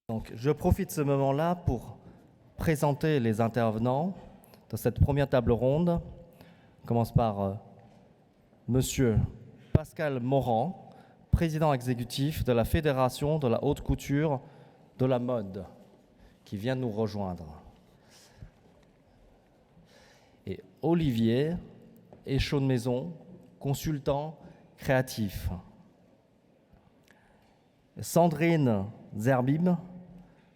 Donc, je profite de ce moment-là pour présenter les intervenants de cette première table ronde. On commence par Monsieur Pascal Morand, président exécutif de la Fédération de la haute couture de la mode, qui vient nous rejoindre. Et Olivier Échaudemaison, consultant créatif. Sandrine Zerbib,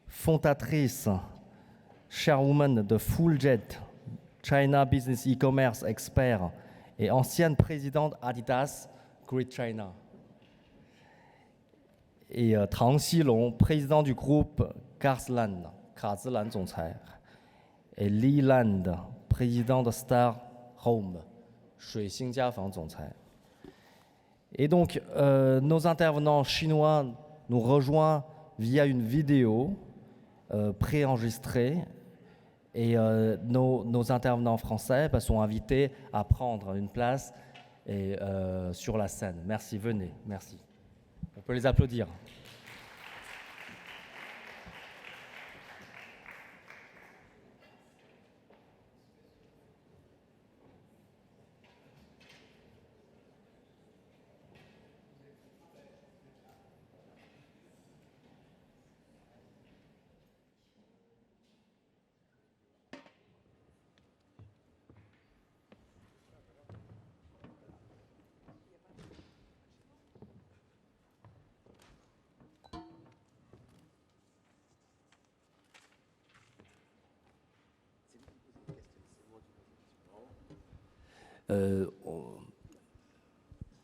fondatrice, chairwoman de Fulljet, China Business E-Commerce Expert et ancienne présidente Adidas Great China. Et Tang Xilong, président du groupe Karslan, Kazilan Zongcai. Et Li Land, président de Star Home, Shuixing Jiafang Zongcai. Et donc, nos intervenants chinois nous rejoignent via une vidéo préenregistrée et nos intervenants français sont invités à prendre une place sur la scène. Merci, venez, merci. On peut les applaudir.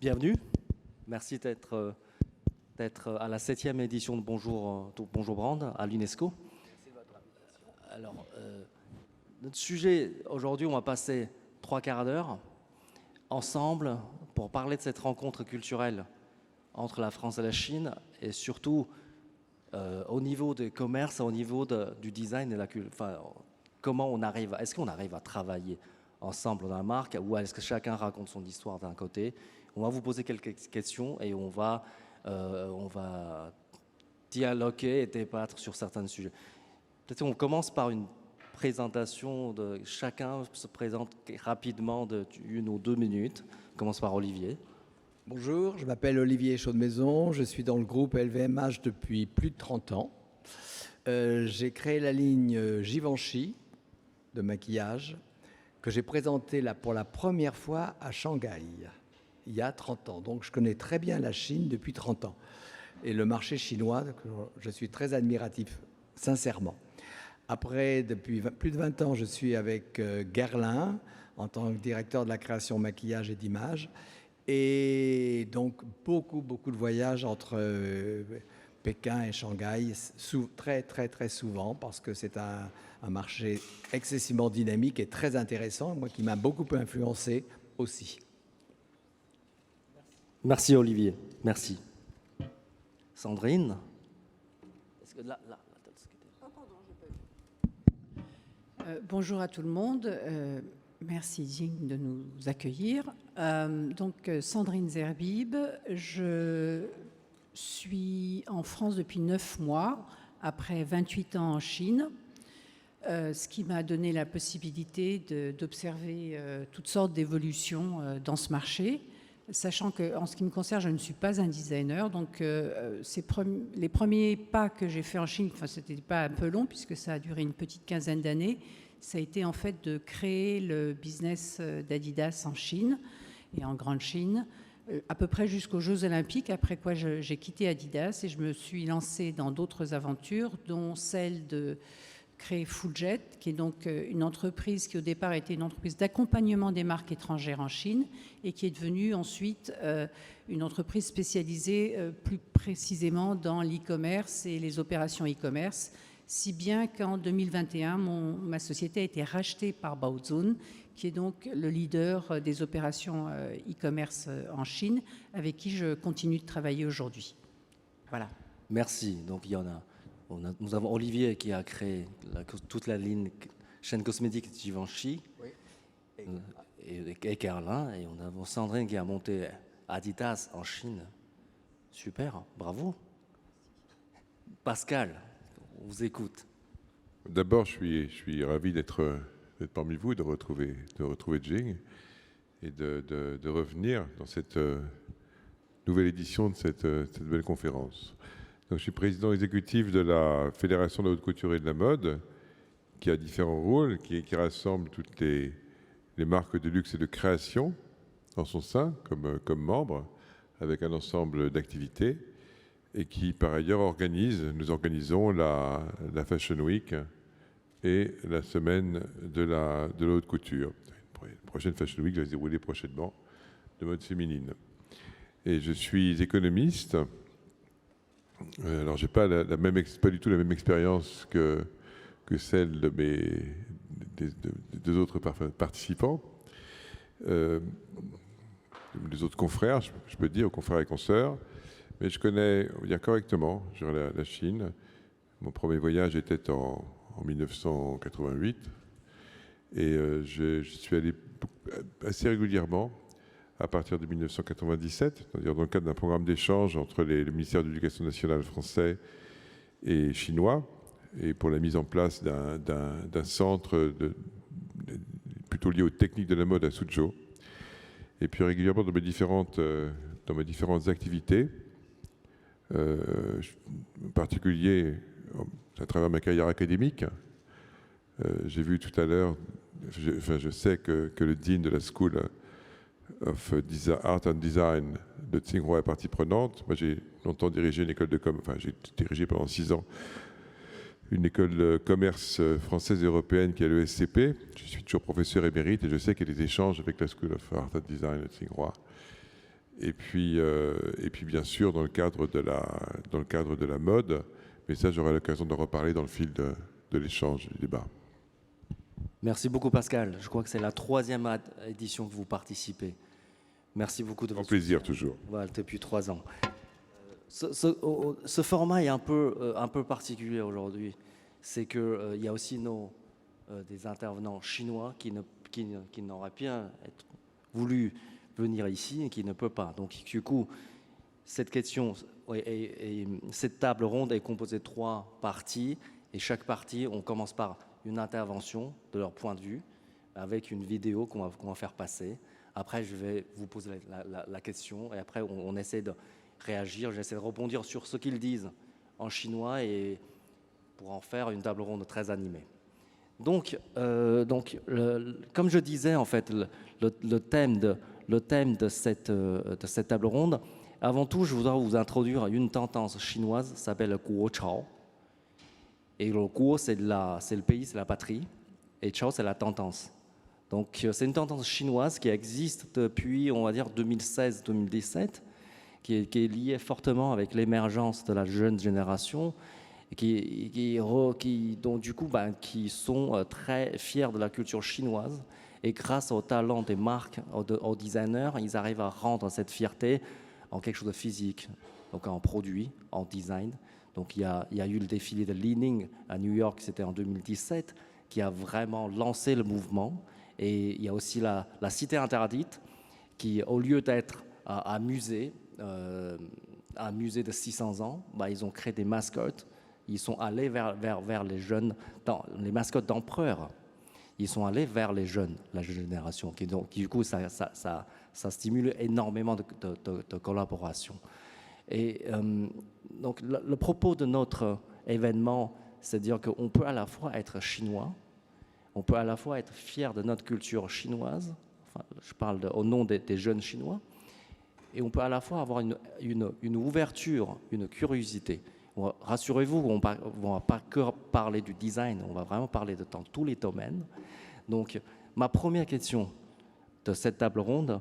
Bienvenue, merci d'être à la 7e édition de Bonjour Brand à l'UNESCO. Alors, notre sujet aujourd'hui, on va passer 3 quarts d'heure ensemble pour parler de cette rencontre culturelle entre la France et la Chine et surtout au niveau des commerces, au niveau du design et la culture. Enfin, comment on arrive, est-ce qu'on arrive à travailler ensemble dans la marque ou est-ce que chacun raconte son histoire d'un côté? On va vous poser quelques questions et on va dialoguer et débattre sur certains sujets. Peut-être on commence par une présentation de chacun se présente rapidement de 1 ou 2 minutes. On commence par Olivier. Bonjour, je m'appelle Olivier Échaudemaison, je suis dans le groupe LVMH depuis plus de 30 ans. J'ai créé la ligne Givenchy de maquillage que j'ai présentée pour la première fois à Shanghai il y a 30 ans. Donc je connais très bien la Chine depuis 30 ans et le marché chinois, je suis très admiratif, sincèrement. Après, depuis plus de 20 ans, je suis avec Guerlain en tant que directeur de la création maquillage et d'image. Et donc, beaucoup de voyages entre Pékin et Shanghai, très souvent, parce que c'est un marché excessivement dynamique et très intéressant, moi qui m'a beaucoup influencé aussi. Merci Olivier, merci. Sandrine. Est-ce que là, bonjour à tout le monde. Merci Ying de nous accueillir. Donc Sandrine Zerbib, je suis en France depuis 9 mois, après 28 ans en Chine, ce qui m'a donné la possibilité d'observer toutes sortes d'évolutions dans ce marché, sachant qu'en ce qui me concerne, je ne suis pas un designer, donc les premiers pas que j'ai fait en Chine, enfin c'était pas un peu long puisque ça a duré une petite quinzaine d'années, ça a été en fait de créer le business d'Adidas en Chine et en Grande Chine, à peu près jusqu'aux Jeux Olympiques, après quoi j'ai quitté Adidas et je me suis lancée dans d'autres aventures, dont celle de créer Fulljet, qui est donc une entreprise qui au départ était une entreprise d'accompagnement des marques étrangères en Chine et qui est devenue ensuite une entreprise spécialisée plus précisément dans l'e-commerce et les opérations e-commerce, si bien qu'en 2021, ma société a été rachetée par Baozun, qui est donc le leader des opérations e-commerce en Chine, avec qui je continue de travailler aujourd'hui. Voilà. Merci. Donc nous avons Olivier qui a créé toute la ligne chaîne cosmétique Givenchy, oui. et Guerlain, et on a Sandrine qui a monté Adidas en Chine. Super, bravo. Pascal, vous écoute. D'abord, je suis ravi d'être parmi vous, de retrouver Jing et de revenir dans cette nouvelle édition de cette belle conférence. Donc, je suis président exécutif de la Fédération de la haute couture et de la mode, qui a différents rôles, qui rassemble toutes les marques de luxe et de création dans son sein comme membre, avec un ensemble d'activités, et qui par ailleurs nous organisons la Fashion Week et la semaine de la haute couture. La prochaine Fashion Week va se dérouler prochainement de mode féminine. Et je suis économiste. Alors, je n'ai pas du tout la même expérience que celle des deux autres participants, des autres confrères, je peux dire, confrères et consoeurs. Mais je connais, on va dire correctement, la Chine. Mon premier voyage était en 1988 et je suis allé assez régulièrement à partir de 1997, c'est-à-dire dans le cadre d'un programme d'échange entre le ministère de l'Éducation nationale français et chinois, et pour la mise en place d'un centre plutôt lié aux techniques de la mode à Suzhou. Et puis régulièrement dans mes différentes activités, en particulier à travers ma carrière académique. J'ai vu tout à l'heure, je sais que le dean de la School of Art and Design de Tsinghua est partie prenante. Moi, j'ai longtemps dirigé une école de j'ai dirigé pendant 6 ans une école de commerce française et européenne qui est l'ESCP. Je suis toujours professeur émérite et je sais qu'il y a des échanges avec la School of Art and Design de Tsinghua. Et puis bien sûr, dans le cadre de la mode, mais ça, j'aurai l'occasion de reparler dans le fil de l'échange, du débat. Merci beaucoup, Pascal. Je crois que c'est la 3e édition que vous participez. Merci beaucoup de votre Avec plaisir, toujours. Voilà, depuis 3 ans. Ce format est un peu particulier aujourd'hui. C'est qu'il y a aussi des intervenants chinois qui n'auraient bien voulu venir ici et qui ne peuvent pas. Donc, du coup, cette table ronde est composée de 3 parties. Et chaque partie, on commence par une intervention de leur point de vue avec une vidéo qu'on va faire passer. Après, je vais vous poser la question et après, on essaie de réagir. J'essaie de rebondir sur ce qu'ils disent en chinois et pour en faire une table ronde très animée. Donc, comme je disais, en fait, le thème de cette table ronde, avant tout, je voudrais vous introduire une tendance chinoise qui s'appelle le Guo Chao. Et le Guo, c'est le pays, c'est la patrie, et Chao, c'est la tendance. Donc, c'est une tendance chinoise qui existe depuis, on va dire, 2016-2017, qui est liée fortement avec l'émergence de la jeune génération, dont du coup, qui sont très fiers de la culture chinoise. Et grâce au talent des marques, aux designers, ils arrivent à rendre cette fierté en quelque chose de physique, donc en produit, en design. Donc il y a eu le défilé de Li-Ning à New York, c'était en 2017, qui a vraiment lancé le mouvement. Et il y a aussi la Cité interdite, qui, au lieu d'être un musée de 600 ans, ils ont créé des mascottes. Ils sont allés vers les jeunes, les mascottes d'empereurs. Ils sont allés vers les jeunes, la jeune génération. Du coup, ça stimule énormément de collaboration. Et donc, le propos de notre événement, c'est de dire qu'on peut à la fois être chinois, on peut à la fois être fier de notre culture chinoise, enfin, je parle au nom des jeunes chinois, et on peut à la fois avoir une ouverture, une curiosité. Rassurez-vous, on ne va pas que parler du design, on va vraiment parler dans tous les domaines. Donc, ma première question de cette table ronde,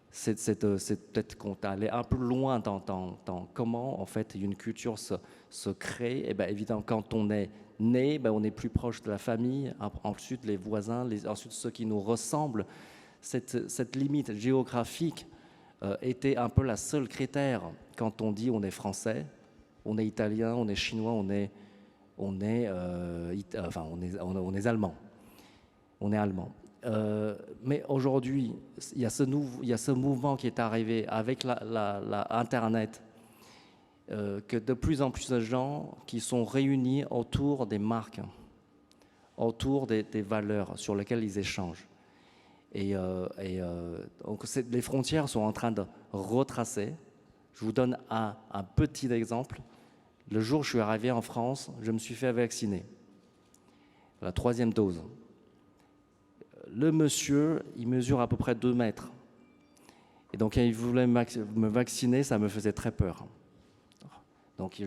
c'est peut-être qu'on est allé un peu loin dans comment en fait une culture se crée. Et bien évidemment, quand on est né, on est plus proche de la famille, ensuite les voisins, ensuite ceux qui nous ressemblent. Cette limite géographique était un peu la seule critère quand on dit on est français, on est italien, on est chinois, on est allemand. On est allemand. Mais aujourd'hui, il y a ce mouvement qui est arrivé avec Internet que de plus en plus de gens qui sont réunis autour des marques, autour des valeurs sur lesquelles ils échangent. Donc les frontières sont en train de retracer. Je vous donne un petit exemple. Le jour où je suis arrivé en France, je me suis fait vacciner. La 3e dose. Le monsieur, il mesure à peu près 2 mètres. Et donc, quand il voulait me vacciner, ça me faisait très peur. Donc,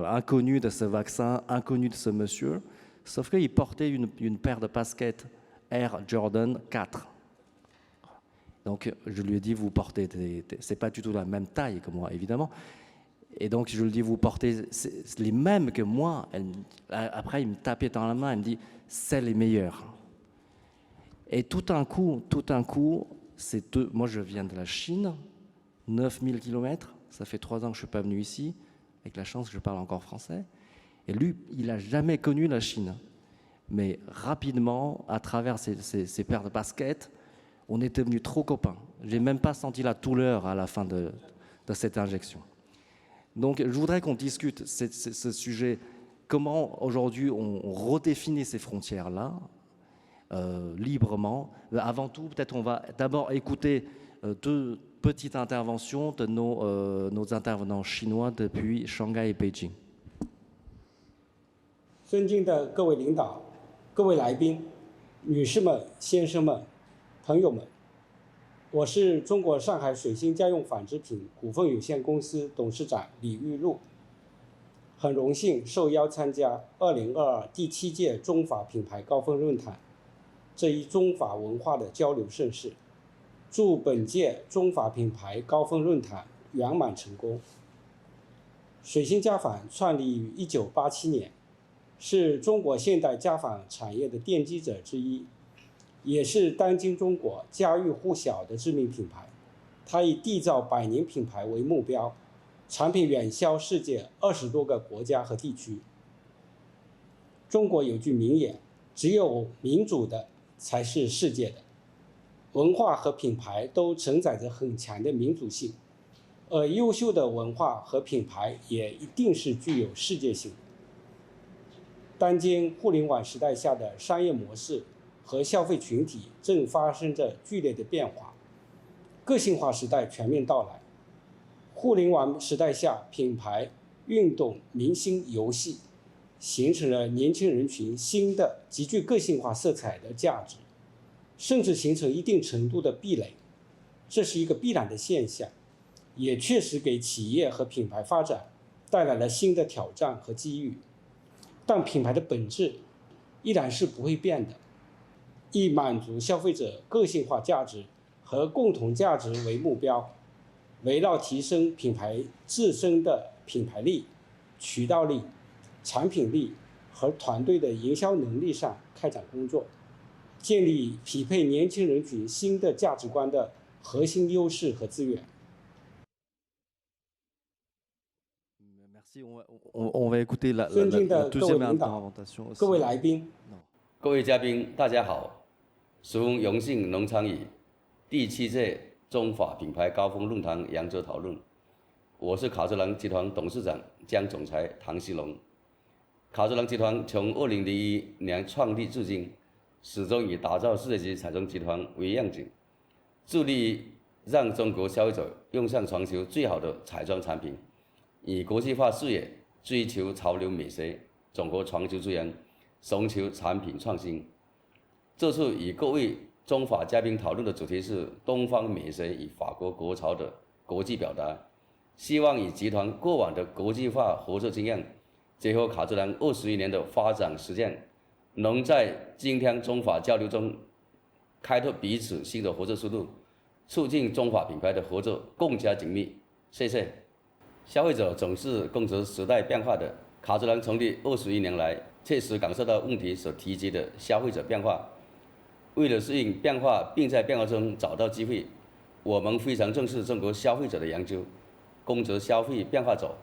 inconnu de ce vaccin, inconnu de ce monsieur, sauf qu'il portait une paire de baskets Air Jordan 4. Donc, je lui ai dit, vous portez, c'est pas du tout la même taille que moi, évidemment. Et donc, je lui ai dit, vous portez les mêmes que moi. Après, il me tapait dans la main, il me dit, c'est les meilleurs. Et tout un coup, moi je viens de la Chine, 9000 km, ça fait 3 ans que je ne suis pas venu ici, avec la chance que je parle encore français. Et lui, il n'a jamais connu la Chine. Mais rapidement, à travers ces paires de baskets, on est devenus trop copains. Je n'ai même pas senti la douleur à la fin de cette injection. Donc je voudrais qu'on discute ce sujet, comment aujourd'hui on redéfinit ces frontières-là, librement. Avant tout, peut-être on va d'abord écouter 2 petites interventions de nos intervenants chinois depuis Shanghai et Beijing. 尊敬的各位领导、各位来宾、女士们、先生们、朋友们，我是中国上海水星家用纺织品股份有限公司董事长李玉露，很荣幸受邀参加2022第7届中法品牌高峰论坛这一中法文化的交流盛事，祝本届中法品牌高峰论坛圆满成功。水星家纺创立于1987年，是中国现代家纺产业的奠基者之一，也是当今中国家喻户晓的知名品牌。它以缔造百年品牌为目标，产品远销世界20多个国家和地区。中国有句名言：只有民主的才是世界的。文化和品牌都承载着很强的民主性，而优秀的文化和品牌也一定是具有世界性的。当今互联网时代下的商业模式和消费群体正发生着剧烈的变化，个性化时代全面到来。互联网时代下，品牌、运动、明星、游戏形成了年轻人群新的极具个性化色彩的价值，甚至形成一定程度的壁垒。这是一个必然的现象，也确实给企业和品牌发展带来了新的挑战和机遇。但品牌的本质依然是不会变的，以满足消费者个性化价值和共同价值为目标，围绕提升品牌自身的品牌力、渠道力、产品力和团队的营销能力上开展工作，建立匹配年轻人群新的价值观的核心优势和资源。Merci. On va écouter la deuxième intervention aussi. 各位来宾、各位嘉宾，大家好！十分荣幸能参与第7届中法品牌高峰论坛扬州讨论。我是卡姿兰集团董事长兼总裁唐希龙。卡姿兰集团从2001年创立至今，始终以打造世界级彩妆集团为愿景，致力于让中国消费者用上全球最好的彩妆产品，以国际化视野追求潮流美学，总合全球资源，寻求产品创新。这次与各位中法嘉宾讨论的主题是东方美学与法国国潮的国际表达，希望以集团过往的国际化合作经验，结合卡姿兰21年的发展实践，能在今天中法交流中开拓彼此新的合作思路，促进中法品牌的合作更加紧密。谢谢。消费者总是跟着时代变化的，卡姿兰成立21年来，切实感受到问题所提及的消费者变化。为了适应变化，并在变化中找到机会，我们非常重视中国消费者的研究，跟着消费变化走。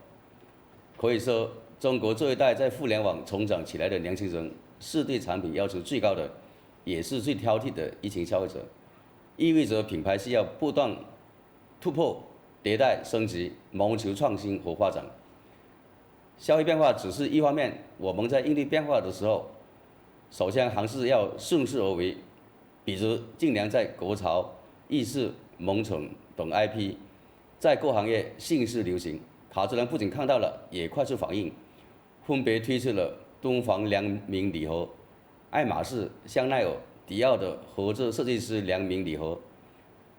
可以说，中国这一代在互联网成长起来的年轻人，是对产品要求最高的，也是最挑剔的一群消费者。意味着品牌需要不断突破、迭代、升级，谋求创新和发展。消费变化只是一方面，我们在应对变化的时候，首先还是要顺势而为。比如近年在国潮、意式、萌宠等 IP， 在各行业迅速流行，卡姿兰不仅看到了，也快速反应，分别推出了东方良民礼盒、爱马仕、香奈儿、迪奥的合作设计师良民礼盒、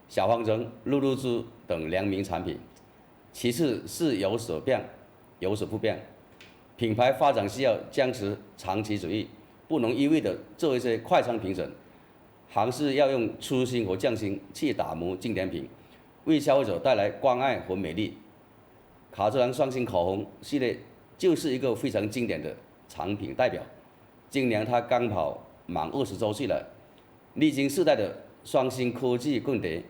小方针、露露珠等良民产品。其次是有所变，有所不变。品牌发展需要坚持长期主义，不能一味的做一些快餐评审，还是要用初心和匠心去打磨经典品，为消费者带来关爱和美丽。卡姿兰双星口红系列就是一个非常经典的产品代表。今年它刚好满20周岁了，历经世代的双星科技更迭，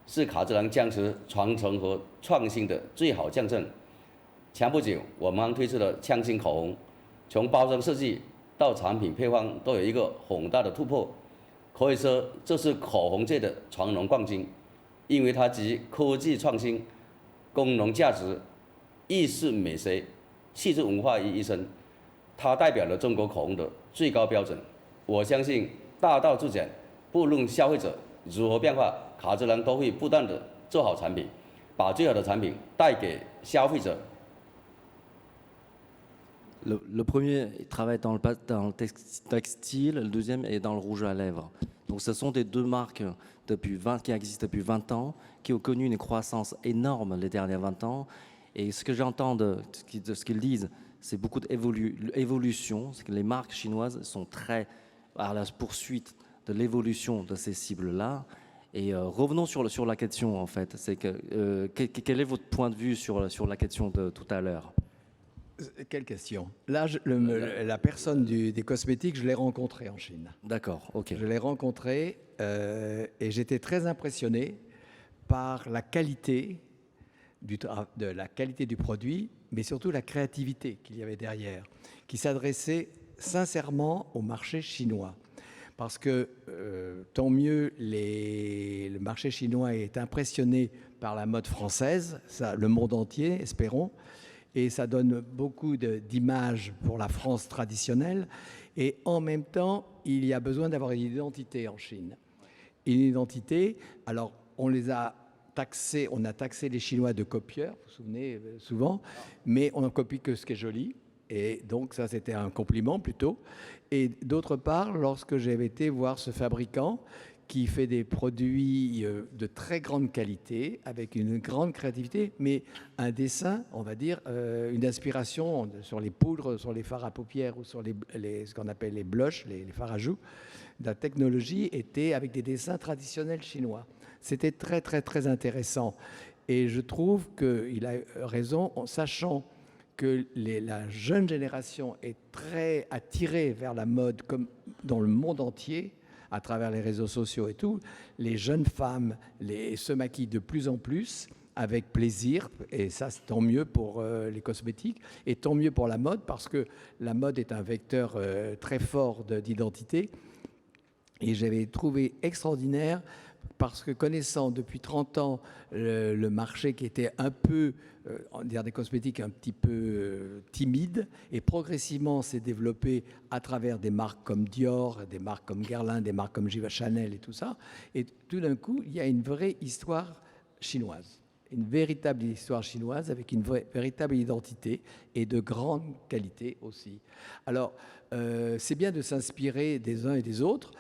是卡姿兰坚持传承和创新的最好见证。前不久，我们推出了枪星口红，从包装设计到产品配方都有一个很大的突破，可以说这是口红界的传荣冠军，因为它集科技创新、功能价值、艺术美学、气质文化于一身，它代表了中国口红的最高标准。我相信大道至简，不论消费者如何变化，卡姿兰都会不断的做好产品，把最好的产品带给消费者。Le premier travaille dans le textile, le deuxième est dans le rouge à lèvres. Donc ce sont des deux marques qui existent depuis 20 ans, qui ont connu une croissance énorme les derniers 20 ans. Et ce que j'entends de ce qu'ils disent, c'est beaucoup d'évolution. C'est que les marques chinoises sont très à la poursuite de l'évolution de ces cibles-là. Et revenons sur la question, en fait. C'est quel est votre point de vue sur la question de tout à l'heure? Quelle question. Là, la personne des cosmétiques, je l'ai rencontrée en Chine. D'accord, ok. Je l'ai rencontrée et j'étais très impressionné par la qualité la qualité du produit, mais surtout la créativité qu'il y avait derrière, qui s'adressait sincèrement au marché chinois. Parce que tant mieux le marché chinois est impressionné par la mode française, ça, le monde entier, espérons, et ça donne beaucoup d'images pour la France traditionnelle. Et en même temps, il y a besoin d'avoir une identité en Chine. Une identité, alors on a taxé les Chinois de copieurs, vous vous souvenez souvent, mais on ne copie que ce qui est joli. Et donc ça, c'était un compliment plutôt. Et d'autre part, lorsque j'avais été voir ce fabricant qui fait des produits de très grande qualité, avec une grande créativité, mais un dessin, on va dire, une inspiration sur les poudres, sur les fards à paupières ou sur ce qu'on appelle les blushs, les fards à joues. La technologie était avec des dessins traditionnels chinois. C'était très, très, très intéressant. Et je trouve qu'il a raison en sachant que la jeune génération est très attirée vers la mode comme dans le monde entier, à travers les réseaux sociaux et tout. Les jeunes femmes se maquillent de plus en plus avec plaisir, et ça c'est tant mieux pour les cosmétiques, et tant mieux pour la mode, parce que la mode est un vecteur très fort d'identité. Et j'avais trouvé extraordinaire, parce que connaissant depuis 30 ans le marché qui était un peu, des cosmétiques un petit peu timide, et progressivement s'est développé à travers des marques comme Dior, des marques comme Guerlain, des marques comme Givenchy, Chanel et tout ça. Et tout d'un coup, il y a une vraie histoire chinoise, une véritable histoire chinoise avec une véritable identité et de grande qualité aussi. Alors, c'est bien de s'inspirer des uns et des autres.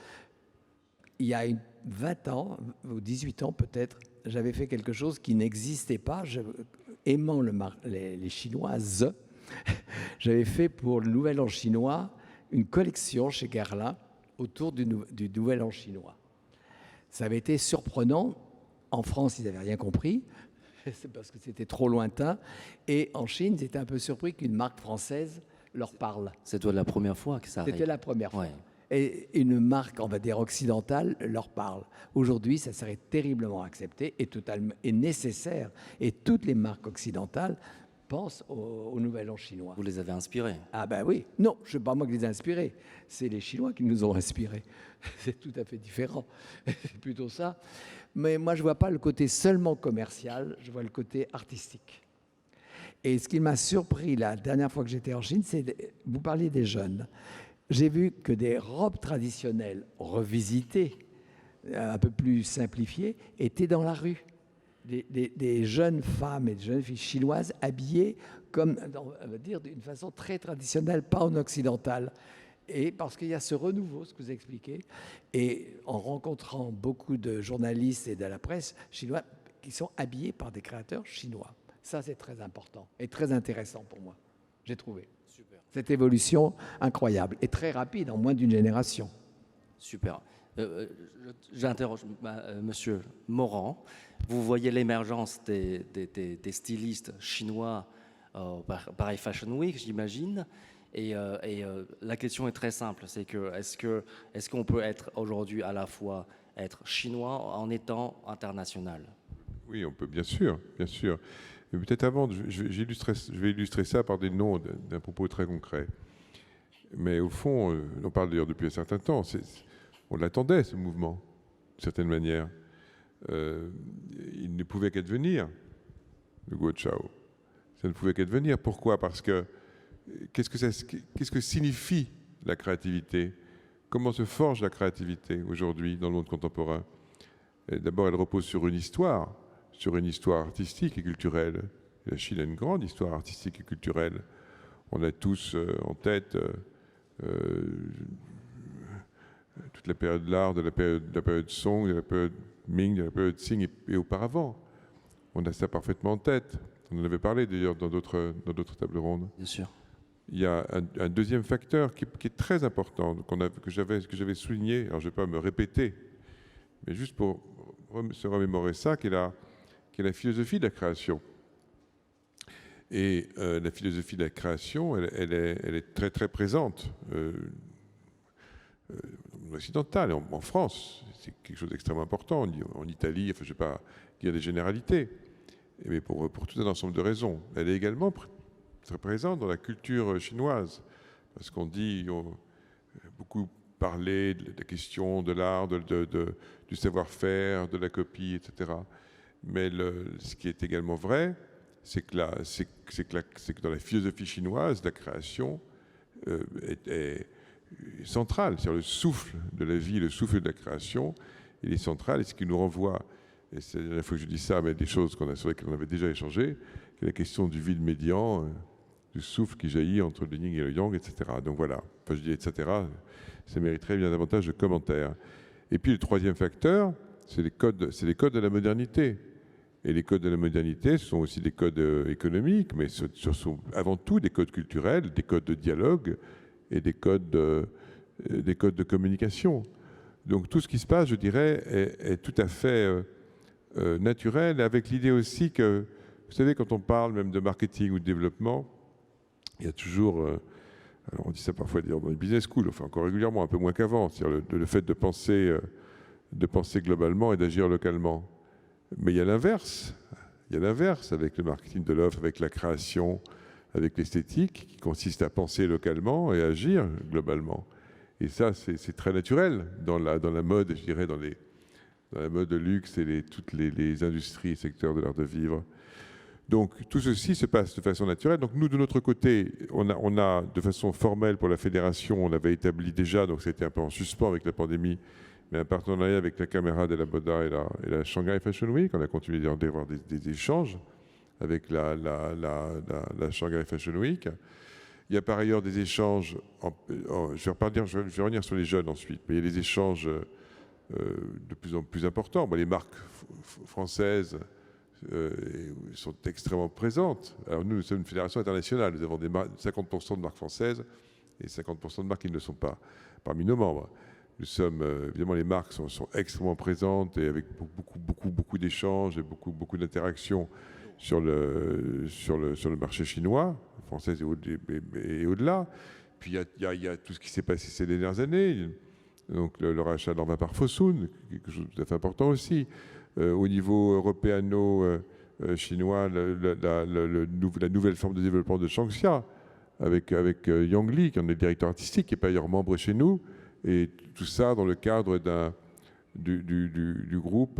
Il y a 20 ans, ou 18 ans peut-être, j'avais fait quelque chose qui n'existait pas. Aimant les Chinoises, j'avais fait pour le Nouvel An chinois une collection chez Guerlain autour du Nouvel An chinois. Ça avait été surprenant. En France, ils n'avaient rien compris, c'est parce que c'était trop lointain. Et en Chine, ils étaient un peu surpris qu'une marque française leur parle. C'était la première fois que ça arrive. C'était la première fois. Ouais. Et une marque, on va dire, occidentale leur parle. Aujourd'hui, ça serait terriblement accepté et totalement et nécessaire. Et toutes les marques occidentales pensent au Nouvel An chinois. Vous les avez inspirés? Ah ben oui. Non, ce n'est pas moi qui les ai inspirés. C'est les Chinois qui nous ont inspirés. C'est tout à fait différent. C'est plutôt ça. Mais moi, je ne vois pas le côté seulement commercial, je vois le côté artistique. Et ce qui m'a surpris la dernière fois que j'étais en Chine, c'est vous parliez des jeunes. J'ai vu que des robes traditionnelles revisitées, un peu plus simplifiées, étaient dans la rue. Des jeunes femmes et des jeunes filles chinoises habillées comme, on va dire, d'une façon très traditionnelle, pas en occidental. Et parce qu'il y a ce renouveau, ce que vous expliquez, et en rencontrant beaucoup de journalistes et de la presse chinoise qui sont habillés par des créateurs chinois. Ça, c'est très important et très intéressant pour moi, j'ai trouvé. Super. Cette évolution incroyable et très rapide, en moins d'une génération. Super. J'interroge Monsieur Morand. Vous voyez l'émergence des stylistes chinois pareil Fashion Week, j'imagine. Et la question est très simple, c'est que est-ce qu'on peut être aujourd'hui à la fois être chinois en étant international? Oui, on peut, bien sûr, bien sûr. Mais peut-être avant, je vais illustrer ça par des noms d'un propos très concret. Mais au fond, on parle d'ailleurs depuis un certain temps, on l'attendait, ce mouvement, d'une certaine manière. Il ne pouvait qu'advenir, le Guo Chao. Ça ne pouvait qu'advenir. Pourquoi? Parce que qu'est-ce que signifie la créativité? Comment se forge la créativité aujourd'hui dans le monde contemporain? D'abord, elle repose sur une histoire artistique et culturelle. La Chine a une grande histoire artistique et culturelle. On a tous en tête toute la période de l'art, de la période Song, de la période Ming, de la période Qing et auparavant. On a ça parfaitement en tête. On en avait parlé d'ailleurs dans d'autres tables rondes. Bien sûr. Il y a un deuxième facteur qui est très important, que j'avais souligné, alors je ne vais pas me répéter, mais juste pour se remémorer ça, qui est la philosophie de la création. Et la philosophie de la création, elle est très très présente en occidental et en France. C'est quelque chose d'extrêmement important. En Italie, enfin, je ne vais pas dire des généralités, mais pour tout un ensemble de raisons. Elle est également très présente dans la culture chinoise, parce qu'on dit, beaucoup parlé de la question de l'art, du savoir-faire, de la copie, etc. Mais ce qui est également vrai, c'est que dans la philosophie chinoise, la création est centrale. C'est-à-dire le souffle de la vie, le souffle de la création, il est central. Et ce qui nous renvoie, et c'est la dernière fois que je dis ça, mais des choses sur lesquelles on avait déjà échangé, c'est la question du vide médian, du souffle qui jaillit entre le yin et le yang, etc. Donc voilà, enfin je dis etc., ça mériterait bien davantage de commentaires. Et puis le troisième facteur, c'est les codes de la modernité. Et les codes de la modernité, ce sont aussi des codes économiques, mais ce sont avant tout des codes culturels, des codes de dialogue et des codes de communication. Donc tout ce qui se passe, je dirais, est tout à fait naturel, avec l'idée aussi que, vous savez, quand on parle même de marketing ou de développement, il y a toujours, alors on dit ça parfois dans les business schools, enfin encore régulièrement, un peu moins qu'avant, c'est-à-dire le fait de penser globalement et d'agir localement. Mais il y a l'inverse avec le marketing de l'offre, avec la création, avec l'esthétique, qui consiste à penser localement et à agir globalement. Et ça, c'est très naturel dans la mode, je dirais, dans la mode de luxe et toutes les industries et secteurs de l'art de vivre. Donc tout ceci se passe de façon naturelle. Donc nous, de notre côté, on a de façon formelle pour la fédération, on avait établi déjà, donc c'était un peu en suspens avec la pandémie, mais un partenariat avec la Camera de la Moda et la Shanghai Fashion Week. On a continué d'avoir des échanges avec la Shanghai Fashion Week. Il y a par ailleurs des échanges, je vais revenir sur les jeunes ensuite, mais il y a des échanges de plus en plus importants. Bon, les marques françaises sont extrêmement présentes. Alors nous sommes une fédération internationale, nous avons 50% de marques françaises et 50% de marques qui ne le sont pas parmi nos membres. Nous sommes, évidemment, les marques sont extrêmement présentes et avec beaucoup d'échanges et beaucoup d'interactions sur le marché chinois, français et au-delà. Puis il y a tout ce qui s'est passé ces dernières années, donc le rachat d'Orva par Fosun, quelque chose de tout à fait important aussi. Au niveau européano-chinois, la nouvelle forme de développement de Shangxia, avec Yang Li, qui en est le directeur artistique, qui est par ailleurs membre chez nous, et tout ça dans le cadre du groupe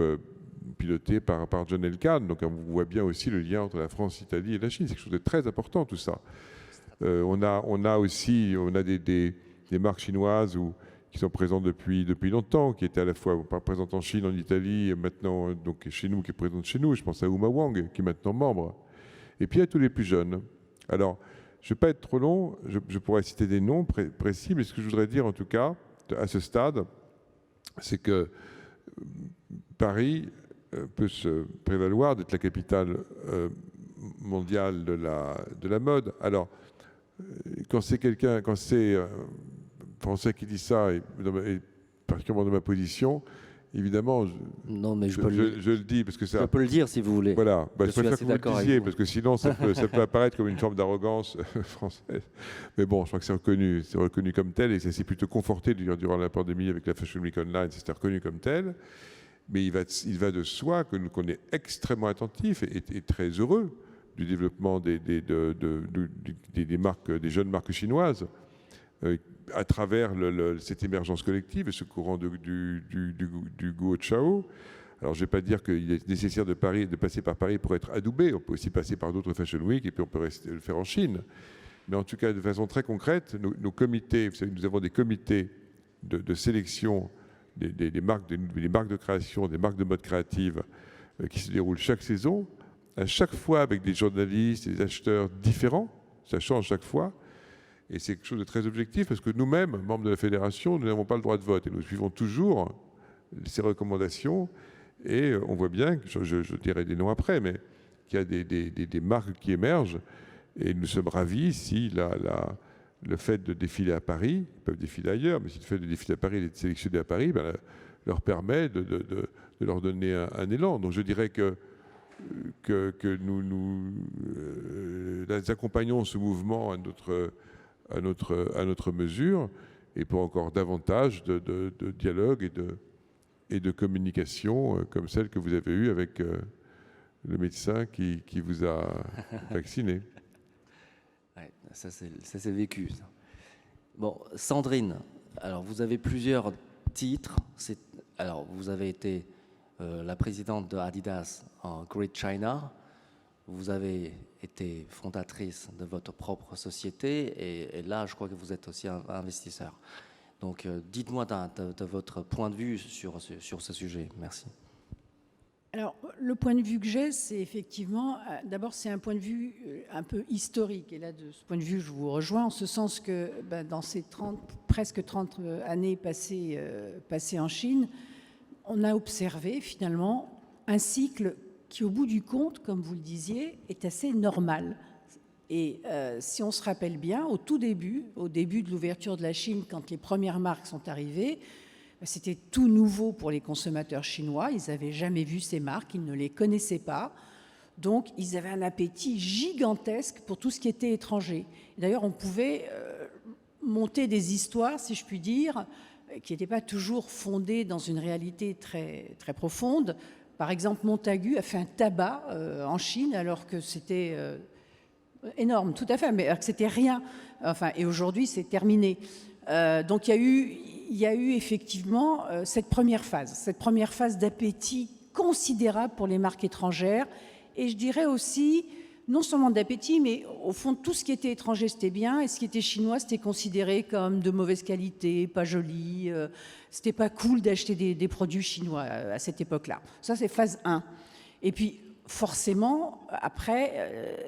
piloté par John Elkann. Donc on voit bien aussi le lien entre la France, l'Italie et la Chine. C'est quelque chose de très important tout ça. On a aussi des marques chinoises qui sont présentes depuis longtemps, qui étaient à la fois présentes en Chine, en Italie, et maintenant donc chez nous, qui est présente chez nous. Je pense à Uma Wang, qui est maintenant membre. Et puis il y a tous les plus jeunes. Alors, je ne vais pas être trop long, je pourrais citer des noms précis, mais ce que je voudrais dire en tout cas, à ce stade, c'est que Paris peut se prévaloir d'être la capitale mondiale de la mode. Alors, quand c'est Français qui dit ça, et particulièrement de ma position, évidemment, Non, mais je le dis parce que ça. Je peux le dire si vous voulez. Voilà, Je je suis préfère assez que vous le d'accord avec disiez, vous. parce que sinon ça peut apparaître comme une forme d'arrogance française. Mais bon, je crois que c'est reconnu comme tel, et ça s'est plutôt conforté durant la pandémie avec la Fashion Week Online, c'était reconnu comme tel. Mais il va de soi qu'on est extrêmement attentif et très heureux du développement des marques, des jeunes marques chinoises, à travers cette émergence collective et ce courant du Guochao. Alors, je ne vais pas dire qu'il est nécessaire de passer par Paris pour être adoubé. On peut aussi passer par d'autres Fashion Week et puis on peut le faire en Chine. Mais en tout cas, de façon très concrète, nos comités, vous savez, nous avons des comités de sélection des marques de création, des marques de mode créative qui se déroulent chaque saison, à chaque fois avec des journalistes et des acheteurs différents. Ça change chaque fois. Et c'est quelque chose de très objectif parce que nous-mêmes, membres de la fédération, nous n'avons pas le droit de vote et nous suivons toujours ces recommandations. Et on voit bien, je dirai des noms après, mais qu'il y a des marques qui émergent. Et nous sommes ravis si le fait de défiler à Paris, ils peuvent défiler ailleurs, mais si le fait de défiler à Paris et d'être sélectionnés à Paris, leur permet de leur donner un élan. Donc je dirais que nous accompagnons ce mouvement à notre mesure, et pour encore davantage de dialogue et de communication comme celle que vous avez eue avec le médecin qui vous a vacciné. Ouais, ça c'est vécu. Ça. Bon, Sandrine, alors vous avez plusieurs titres. Alors vous avez été la présidente de Adidas en Great China. Vous avez été fondatrice de votre propre société et là, je crois que vous êtes aussi un investisseur. Donc, dites-moi de votre point de vue sur ce sujet. Merci. Alors, le point de vue que j'ai, c'est effectivement, d'abord, c'est un point de vue un peu historique. Et là, de ce point de vue, je vous rejoins, en ce sens que dans ces presque 30 années passées en Chine, on a observé finalement un cycle qui, au bout du compte, comme vous le disiez, est assez normal. Et si on se rappelle bien, au début de l'ouverture de la Chine, quand les premières marques sont arrivées, c'était tout nouveau pour les consommateurs chinois. Ils n'avaient jamais vu ces marques, ils ne les connaissaient pas. Donc, ils avaient un appétit gigantesque pour tout ce qui était étranger. D'ailleurs, on pouvait monter des histoires, si je puis dire, qui n'étaient pas toujours fondées dans une réalité très, très profonde. Par exemple, Montagu a fait un tabac en Chine alors que c'était énorme, tout à fait, mais alors que c'était rien. Enfin, et aujourd'hui, c'est terminé. Donc, il y a eu effectivement cette première phase d'appétit considérable pour les marques étrangères. Et je dirais aussi, non seulement d'appétit, mais au fond, tout ce qui était étranger, c'était bien, et ce qui était chinois, c'était considéré comme de mauvaise qualité, pas joli. C'était pas cool d'acheter des produits chinois à cette époque-là. Ça, c'est phase 1. Et puis, forcément, après,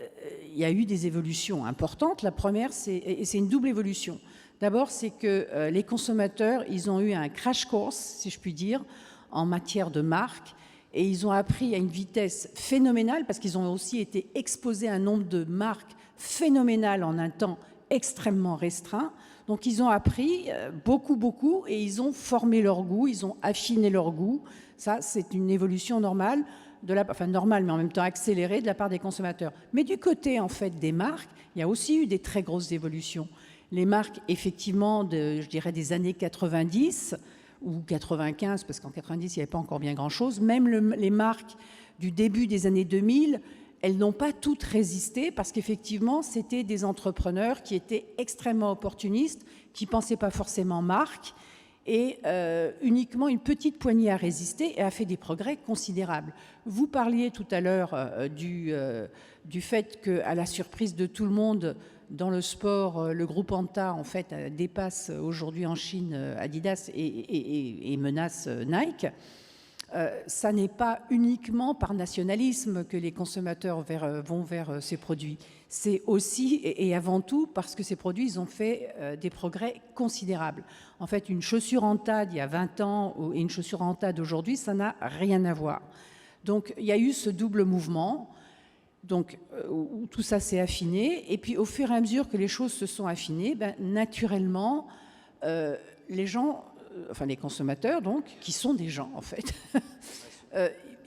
il y a eu des évolutions importantes. La première, c'est une double évolution. D'abord, c'est que les consommateurs, ils ont eu un crash course, si je puis dire, en matière de marque, et ils ont appris à une vitesse phénoménale, parce qu'ils ont aussi été exposés à un nombre de marques phénoménal en un temps extrêmement restreint. Donc, ils ont appris beaucoup, et ils ont formé leur goût, ils ont affiné leur goût. Ça, c'est une évolution normale, normale, mais en même temps accélérée de la part des consommateurs. Mais du côté, en fait, des marques, il y a aussi eu des très grosses évolutions. Les marques, effectivement, je dirais des années 90 ou 95, parce qu'en 90, il n'y avait pas encore bien grand-chose, même les marques du début des années 2000, elles n'ont pas toutes résisté, parce qu'effectivement, c'était des entrepreneurs qui étaient extrêmement opportunistes, qui ne pensaient pas forcément marque, et uniquement une petite poignée a résisté et a fait des progrès considérables. Vous parliez tout à l'heure du fait qu'à la surprise de tout le monde, dans le sport, le groupe Anta en fait dépasse aujourd'hui en Chine Adidas et menace Nike. Ça n'est pas uniquement par nationalisme que les consommateurs vont vers ces produits. C'est aussi et avant tout parce que ces produits ils ont fait des progrès considérables. En fait, une chaussure Anta d'il y a 20 ans et une chaussure Anta d'aujourd'hui, ça n'a rien à voir. Donc, il y a eu ce double mouvement, donc, où tout ça s'est affiné. Et puis, au fur et à mesure que les choses se sont affinées, ben, naturellement, les gens, enfin les consommateurs, donc, qui sont des gens, en fait,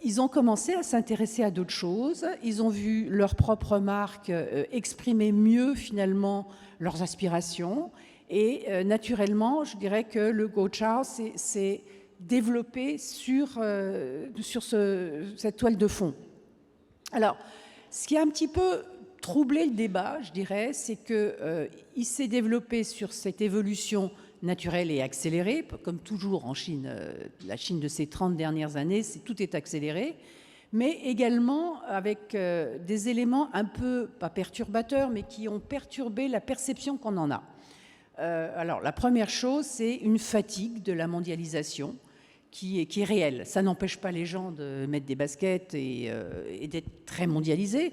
ils ont commencé à s'intéresser à d'autres choses. Ils ont vu leur propre marque exprimer mieux, finalement, leurs aspirations. Et naturellement, je dirais que le Gochao s'est développé sur cette toile de fond. Alors, ce qui a un petit peu troublé le débat, je dirais, c'est qu'il s'est développé sur cette évolution naturelle et accélérée, comme toujours en Chine. La Chine de ces 30 dernières années, tout est accéléré, mais également avec des éléments un peu, pas perturbateurs, mais qui ont perturbé la perception qu'on en a. Alors, la première chose, c'est une fatigue de la mondialisation qui est réelle. Ça n'empêche pas les gens de mettre des baskets et d'être très mondialisés.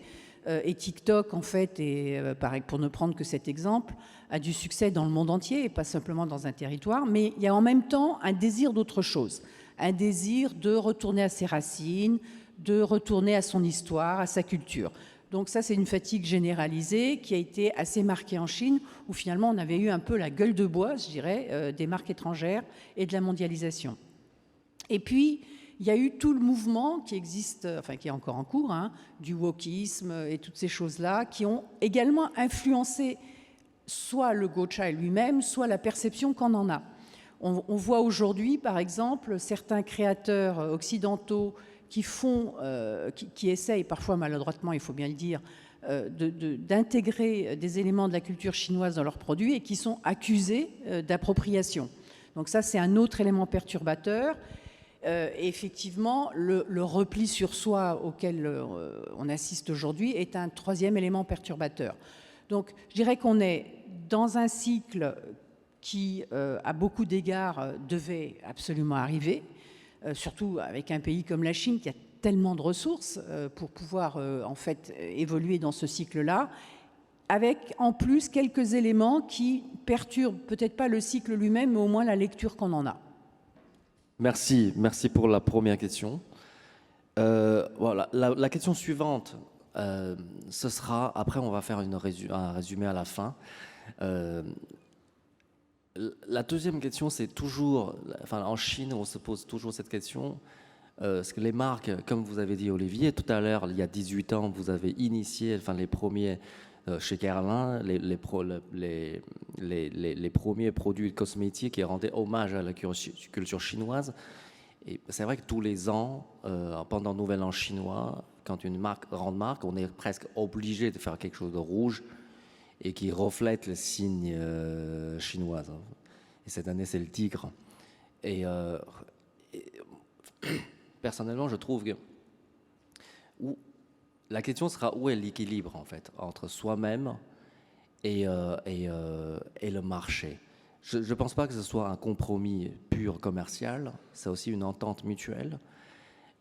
Et TikTok, en fait, pareil, pour ne prendre que cet exemple, a du succès dans le monde entier et pas simplement dans un territoire. Mais il y a en même temps un désir d'autre chose, un désir de retourner à ses racines, de retourner à son histoire, à sa culture. Donc ça, c'est une fatigue généralisée qui a été assez marquée en Chine, où finalement on avait eu un peu la gueule de bois, je dirais, des marques étrangères et de la mondialisation. Et puis, il y a eu tout le mouvement qui existe, enfin qui est encore en cours, hein, du wokisme et toutes ces choses-là, qui ont également influencé soit le Gochao lui-même, soit la perception qu'on en a. On voit aujourd'hui, par exemple, certains créateurs occidentaux qui essayent, parfois maladroitement, il faut bien le dire, d'intégrer des éléments de la culture chinoise dans leurs produits et qui sont accusés d'appropriation. Donc ça, c'est un autre élément perturbateur. Et effectivement, le repli sur soi auquel on assiste aujourd'hui est un troisième élément perturbateur. Donc, je dirais qu'on est dans un cycle qui, à beaucoup d'égards, devait absolument arriver, surtout avec un pays comme la Chine qui a tellement de ressources pour pouvoir en fait évoluer dans ce cycle-là, avec en plus quelques éléments qui perturbent peut-être pas le cycle lui-même, mais au moins la lecture qu'on en a. Merci pour la première question. Voilà, la question suivante, ce sera, après on va faire un résumé à la fin. La deuxième question, c'est toujours, enfin en Chine, on se pose toujours cette question, parce que les marques, comme vous avez dit Olivier, tout à l'heure, il y a 18 ans, vous avez initié, enfin les premiers, chez Guerlain, les premiers produits cosmétiques qui rendaient hommage à la culture chinoise. Et c'est vrai que tous les ans, pendant le Nouvel An chinois, quand une grande marque, on est presque obligé de faire quelque chose de rouge et qui reflète les signes chinois. Et cette année, c'est le tigre. Et personnellement, je trouve que la question sera où est l'équilibre en fait entre soi-même et le marché. Je ne pense pas que ce soit un compromis pur commercial, c'est aussi une entente mutuelle.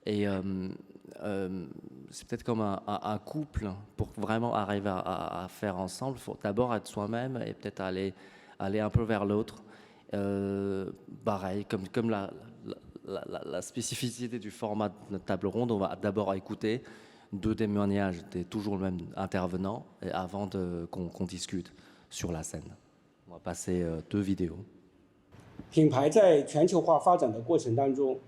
Et c'est peut-être comme un couple, pour vraiment arriver à faire ensemble, il faut d'abord être soi-même et peut-être aller un peu vers l'autre. Pareil, comme la spécificité du format de table ronde, on va d'abord écouter 2 témoignages de toujours le même intervenant et avant qu'on discute sur la scène. On va passer 2 vidéos. 品牌在全球化发展的过程当中，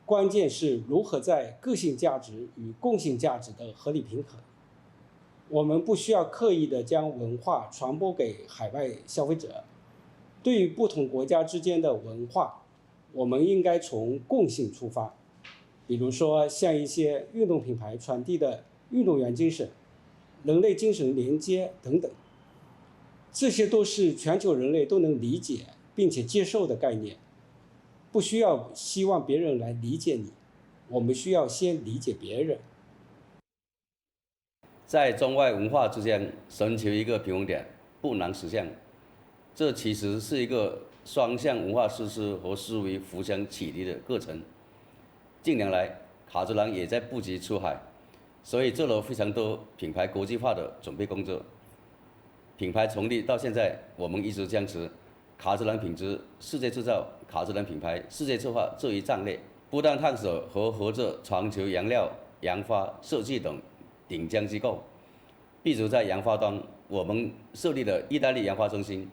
关键是如何在个性价值与共性价值的合理平衡。我们不需要刻意的将文化传播给海外消费者。对于不同国家之间的文化，我们应该从共性出发。比如说，像一些运动品牌传递的运动员精神、人类精神连接等等，这些都是全球人类都能理解并且接受的概念。不需要希望别人来理解你，我们需要先理解别人。在中外文化之间寻求一个平衡点不难实现，这其实是一个双向文化实施和思维互相启迪的过程。近年来，卡姿兰也在布局出海，所以做了非常多品牌国际化的准备工作。品牌成立到现在，我们一直坚持卡姿兰品质世界制造、卡姿兰品牌世界策划这一战略，不断探索和合作全球原料研发、设计等顶尖机构。比如在研发端，我们设立了意大利研发中心，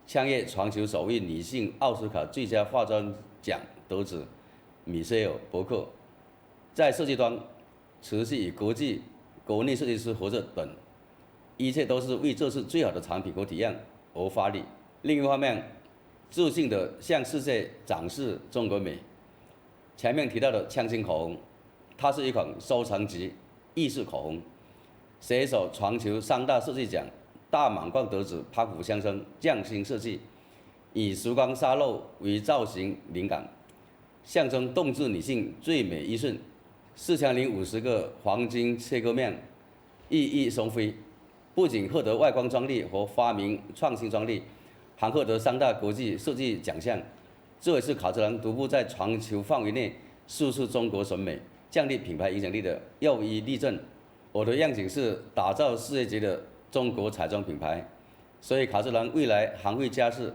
签约全球首位女性奥斯卡最佳化妆奖得主米歇尔·伯克。在设计端，持续与国际、国内设计师合作等，一切都是为这次最好的产品和体验而发力。另一方面，自信地向世界展示中国美。前面提到的枪星口红，它是一款收藏级艺术口红，携手全球3大设计奖大满贯得主帕普先生匠心设计，以时光沙漏为造型灵感，象征动作女性最美一瞬。4050个黄金切割面，熠熠生辉，不仅获得外观专利和发明创新专利，还获得3大国际设计奖项。这也是卡姿兰独步在全球范围内输出中国审美、降低品牌影响力的又一例证。我的愿景是打造世界级的中国彩妆品牌，所以卡姿兰未来还会加速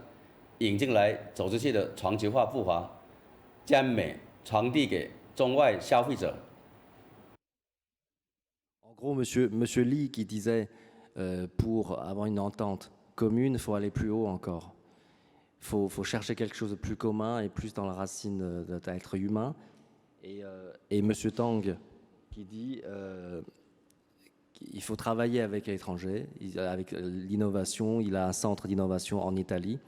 引进来走出去的全球化步伐，将美传递给中外消费者。En gros, Monsieur Li qui disait pour avoir une entente commune, il faut aller plus haut encore. Il faut chercher quelque chose de plus commun et plus dans la racine d'être humain. Et Monsieur Tang qui dit qu'il faut travailler avec l'étranger, avec l'innovation. Il a un centre d'innovation en Italie.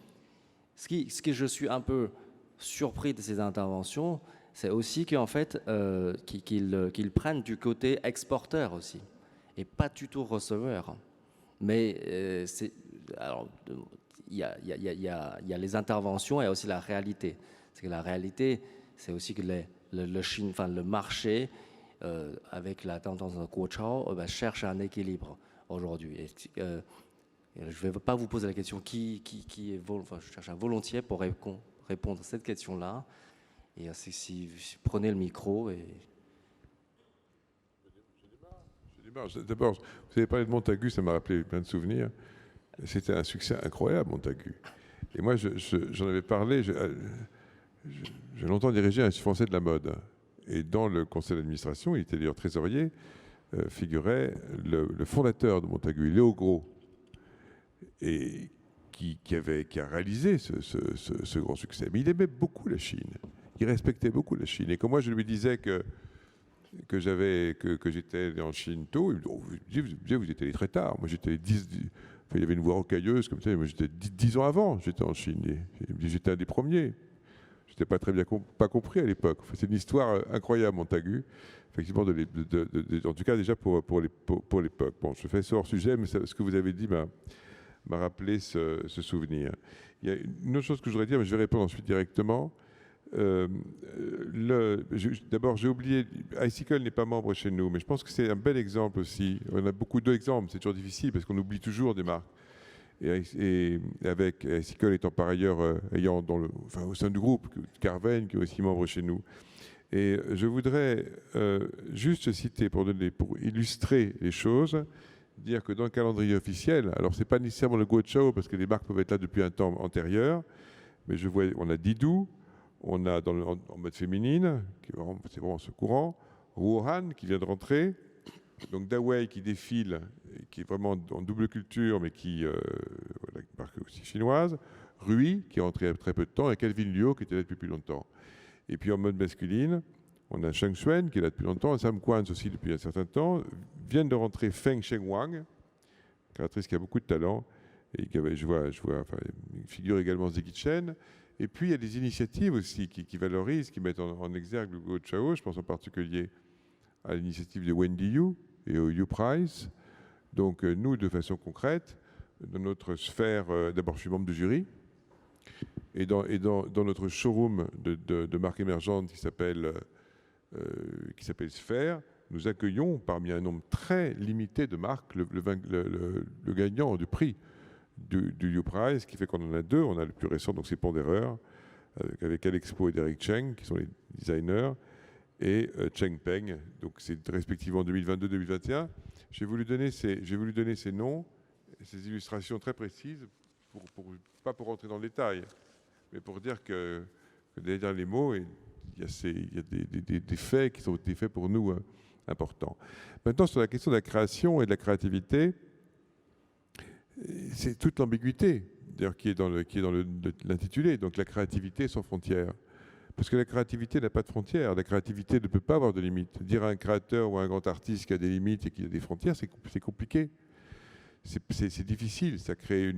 Ce que je suis un peu surpris de ces interventions, c'est aussi qu'en fait, qu'ils prennent du côté exporteur aussi, et pas du tout receveur. Mais alors, il y a les interventions et aussi la réalité. C'est que la réalité, c'est aussi que le marché, avec la tendance de Guochao, cherche un équilibre aujourd'hui. Je ne vais pas vous poser la question qui est je cherche volontiers pour répondre à cette question-là. Et si vous prenez le micro et... D'abord, vous avez parlé de Montagu, ça m'a rappelé plein de souvenirs. C'était un succès incroyable, Montagu. Et moi, j'en avais parlé, j'ai longtemps dirigé un Institut français de la mode. Et dans le conseil d'administration, il était d'ailleurs trésorier, figurait le fondateur de Montagu, Léo Gros, et qui a réalisé ce grand succès. Mais il aimait beaucoup la Chine. Il respectait beaucoup la Chine. Et quand moi je lui disais que j'étais en Chine tôt, il me dit, vous étiez allé très tard. Moi j'étais il y avait une voie rocailleuse comme ça, moi j'étais 10 ans avant, j'étais en Chine. Il me dit, j'étais un des premiers. Je n'étais pas très bien pas compris à l'époque. Enfin, c'est une histoire incroyable, Montagu. Effectivement, en tout cas déjà pour l'époque. Bon, je fais ça hors sujet, mais ce que vous avez dit m'a rappelé ce souvenir. Il y a une autre chose que je voudrais dire, mais je vais répondre ensuite directement. D'abord, j'ai oublié, Icicle n'est pas membre chez nous, mais je pense que c'est un bel exemple aussi. On a beaucoup d'exemples, c'est toujours difficile parce qu'on oublie toujours des marques. Et avec Icicle étant par ailleurs ayant au sein du groupe Carven, qui est aussi membre chez nous. Et je voudrais juste citer pour illustrer les choses, dire que dans le calendrier officiel, alors c'est pas nécessairement le Guochao parce que les marques peuvent être là depuis un temps antérieur, mais on a Didou, on a en mode féminine, c'est vraiment ce courant, Wuhan qui vient de rentrer, donc Dawei qui défile, qui est vraiment en double culture, mais qui marque aussi chinoise, Rui qui est rentré il y a très peu de temps, et Calvin Liu qui était là depuis plus longtemps. Et puis en mode masculine, on a Sheng Xuan qui est là depuis longtemps, Sam Quans aussi depuis un certain temps. Viennent de rentrer Feng Shengwang, créatrice qui a beaucoup de talent, et qui je vois il figure également Ziggy Chen. Et puis il y a des initiatives aussi qui valorisent, qui mettent en exergue le Guochao. Je pense en particulier à l'initiative de Wendy Yu et au Yu Prize. Donc nous, de façon concrète, dans notre sphère, d'abord je suis membre du jury, Et dans notre showroom de marque émergente qui s'appelle Sphère, nous accueillons parmi un nombre très limité de marques le gagnant du prix du YouPrize, ce qui fait qu'on en a deux. On a le plus récent, donc c'est Pondéreur, avec Alexpo et Derek Cheng, qui sont les designers, et Cheng Peng, donc c'est respectivement 2022-2021. J'ai voulu donner ces noms, ces illustrations très précises, pas pour rentrer dans le détail, mais pour dire que derrière les mots, il y a des faits qui sont des faits pour nous importants. Maintenant, sur la question de la création et de la créativité, c'est toute l'ambiguïté d'ailleurs qui est dans l'intitulé, donc la créativité sans frontières. Parce que la créativité n'a pas de frontières, la créativité ne peut pas avoir de limites. Dire à un créateur ou à un grand artiste qu'il y a des limites et qu'il y a des frontières, c'est compliqué. C'est difficile, ça crée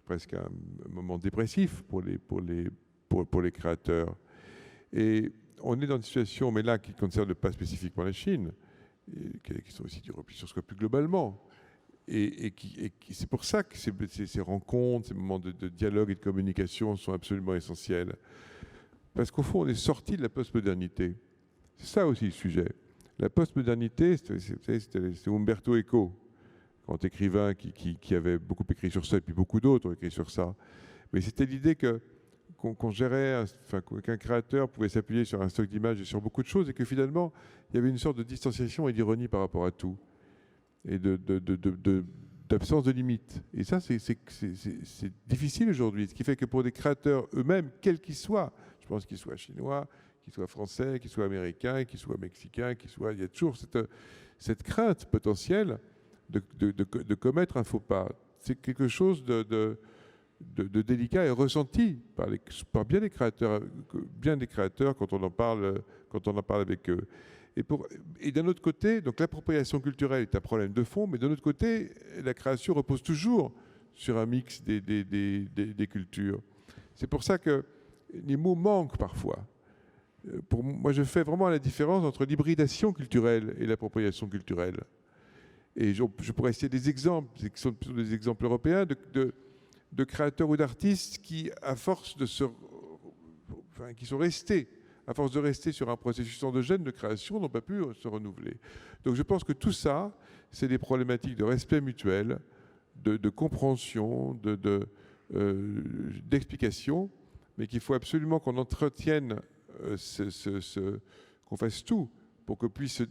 presque un moment dépressif pour les créateurs. Et on est dans une situation, mais là qui ne concerne pas spécifiquement la Chine, qui sont aussi du repli sur soi plus globalement. Et c'est pour ça que ces rencontres, ces moments de dialogue et de communication sont absolument essentiels. Parce qu'au fond, on est sorti de la postmodernité. C'est ça aussi le sujet. La postmodernité, c'est Umberto Eco, grand écrivain qui avait beaucoup écrit sur ça, et puis beaucoup d'autres ont écrit sur ça. Mais c'était l'idée qu'on gérait, qu'un créateur pouvait s'appuyer sur un stock d'images et sur beaucoup de choses, et que finalement, il y avait une sorte de distanciation et d'ironie par rapport à tout, et d'absence de limite. Et ça, c'est difficile aujourd'hui, ce qui fait que pour des créateurs eux-mêmes, quels qu'ils soient, je pense qu'ils soient chinois, qu'ils soient français, qu'ils soient américains, qu'ils soient mexicains, il y a toujours cette crainte potentielle de commettre un faux pas. C'est quelque chose de délicat et ressenti par bien des créateurs quand on en parle avec eux. Et d'un autre côté, donc l'appropriation culturelle est un problème de fond, mais d'un autre côté, la création repose toujours sur un mix des cultures. C'est pour ça que les mots manquent parfois. Moi, je fais vraiment la différence entre l'hybridation culturelle et l'appropriation culturelle. Et je pourrais citer des exemples, qui sont plutôt des exemples européens, de créateurs ou d'artistes qui, à force qui sont restés, à force de rester sur un processus endogène de création, n'ont pas pu se renouveler. Donc je pense que tout ça, c'est des problématiques de respect mutuel, de compréhension, d'explication, mais qu'il faut absolument qu'on entretienne, qu'on fasse tout pour que puisse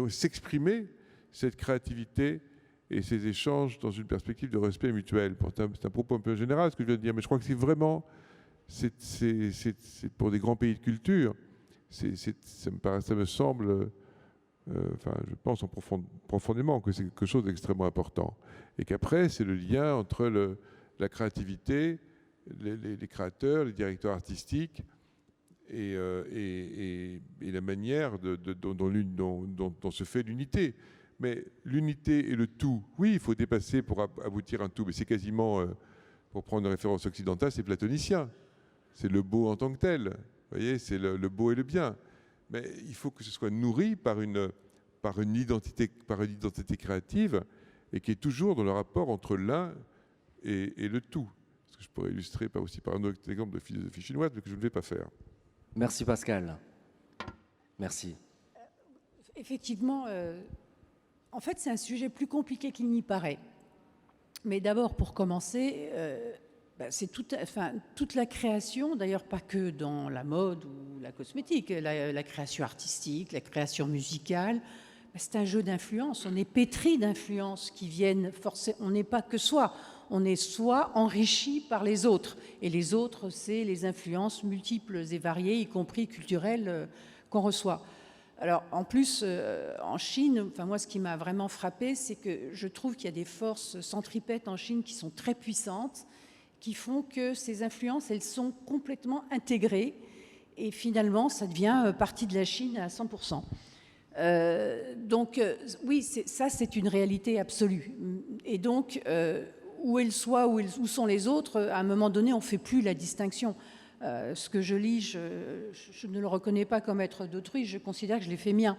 s'exprimer cette créativité et ces échanges dans une perspective de respect mutuel. C'est un propos un peu général ce que je viens de dire, mais je crois que c'est vraiment, c'est pour des grands pays de culture, ça me semble, je pense profondément que c'est quelque chose d'extrêmement important. Et qu'après, c'est le lien entre la créativité, les créateurs, les directeurs artistiques et la manière dont se fait l'unité. Mais l'unité et le tout, oui, il faut dépasser pour aboutir à un tout, mais c'est quasiment, pour prendre une référence occidentale, c'est platonicien. C'est le beau en tant que tel. Vous voyez, c'est le beau et le bien. Mais il faut que ce soit nourri par une identité créative et qui est toujours dans le rapport entre l'un et le tout. Ce que je pourrais illustrer aussi par un autre exemple de philosophie chinoise, mais que je ne vais pas faire. Merci Pascal. Merci. Effectivement, en fait, c'est un sujet plus compliqué qu'il n'y paraît. Mais d'abord, pour commencer, c'est toute la création, d'ailleurs pas que dans la mode ou la cosmétique, la création artistique, la création musicale, c'est un jeu d'influence. On est pétri d'influences qui viennent forcer. On n'est pas que soi. On est soi enrichi par les autres. Et les autres, c'est les influences multiples et variées, y compris culturelles, qu'on reçoit. Alors, en plus, en Chine, moi, ce qui m'a vraiment frappé, c'est que je trouve qu'il y a des forces centripètes en Chine qui sont très puissantes, qui font que ces influences, elles sont complètement intégrées. Et finalement, ça devient partie de la Chine à 100%. Oui, ça, c'est une réalité absolue. Et donc, où elles soient, où sont les autres, à un moment donné, on ne fait plus la distinction. Ce que je lis, je ne le reconnais pas comme être d'autrui, je considère que je l'ai fait mien.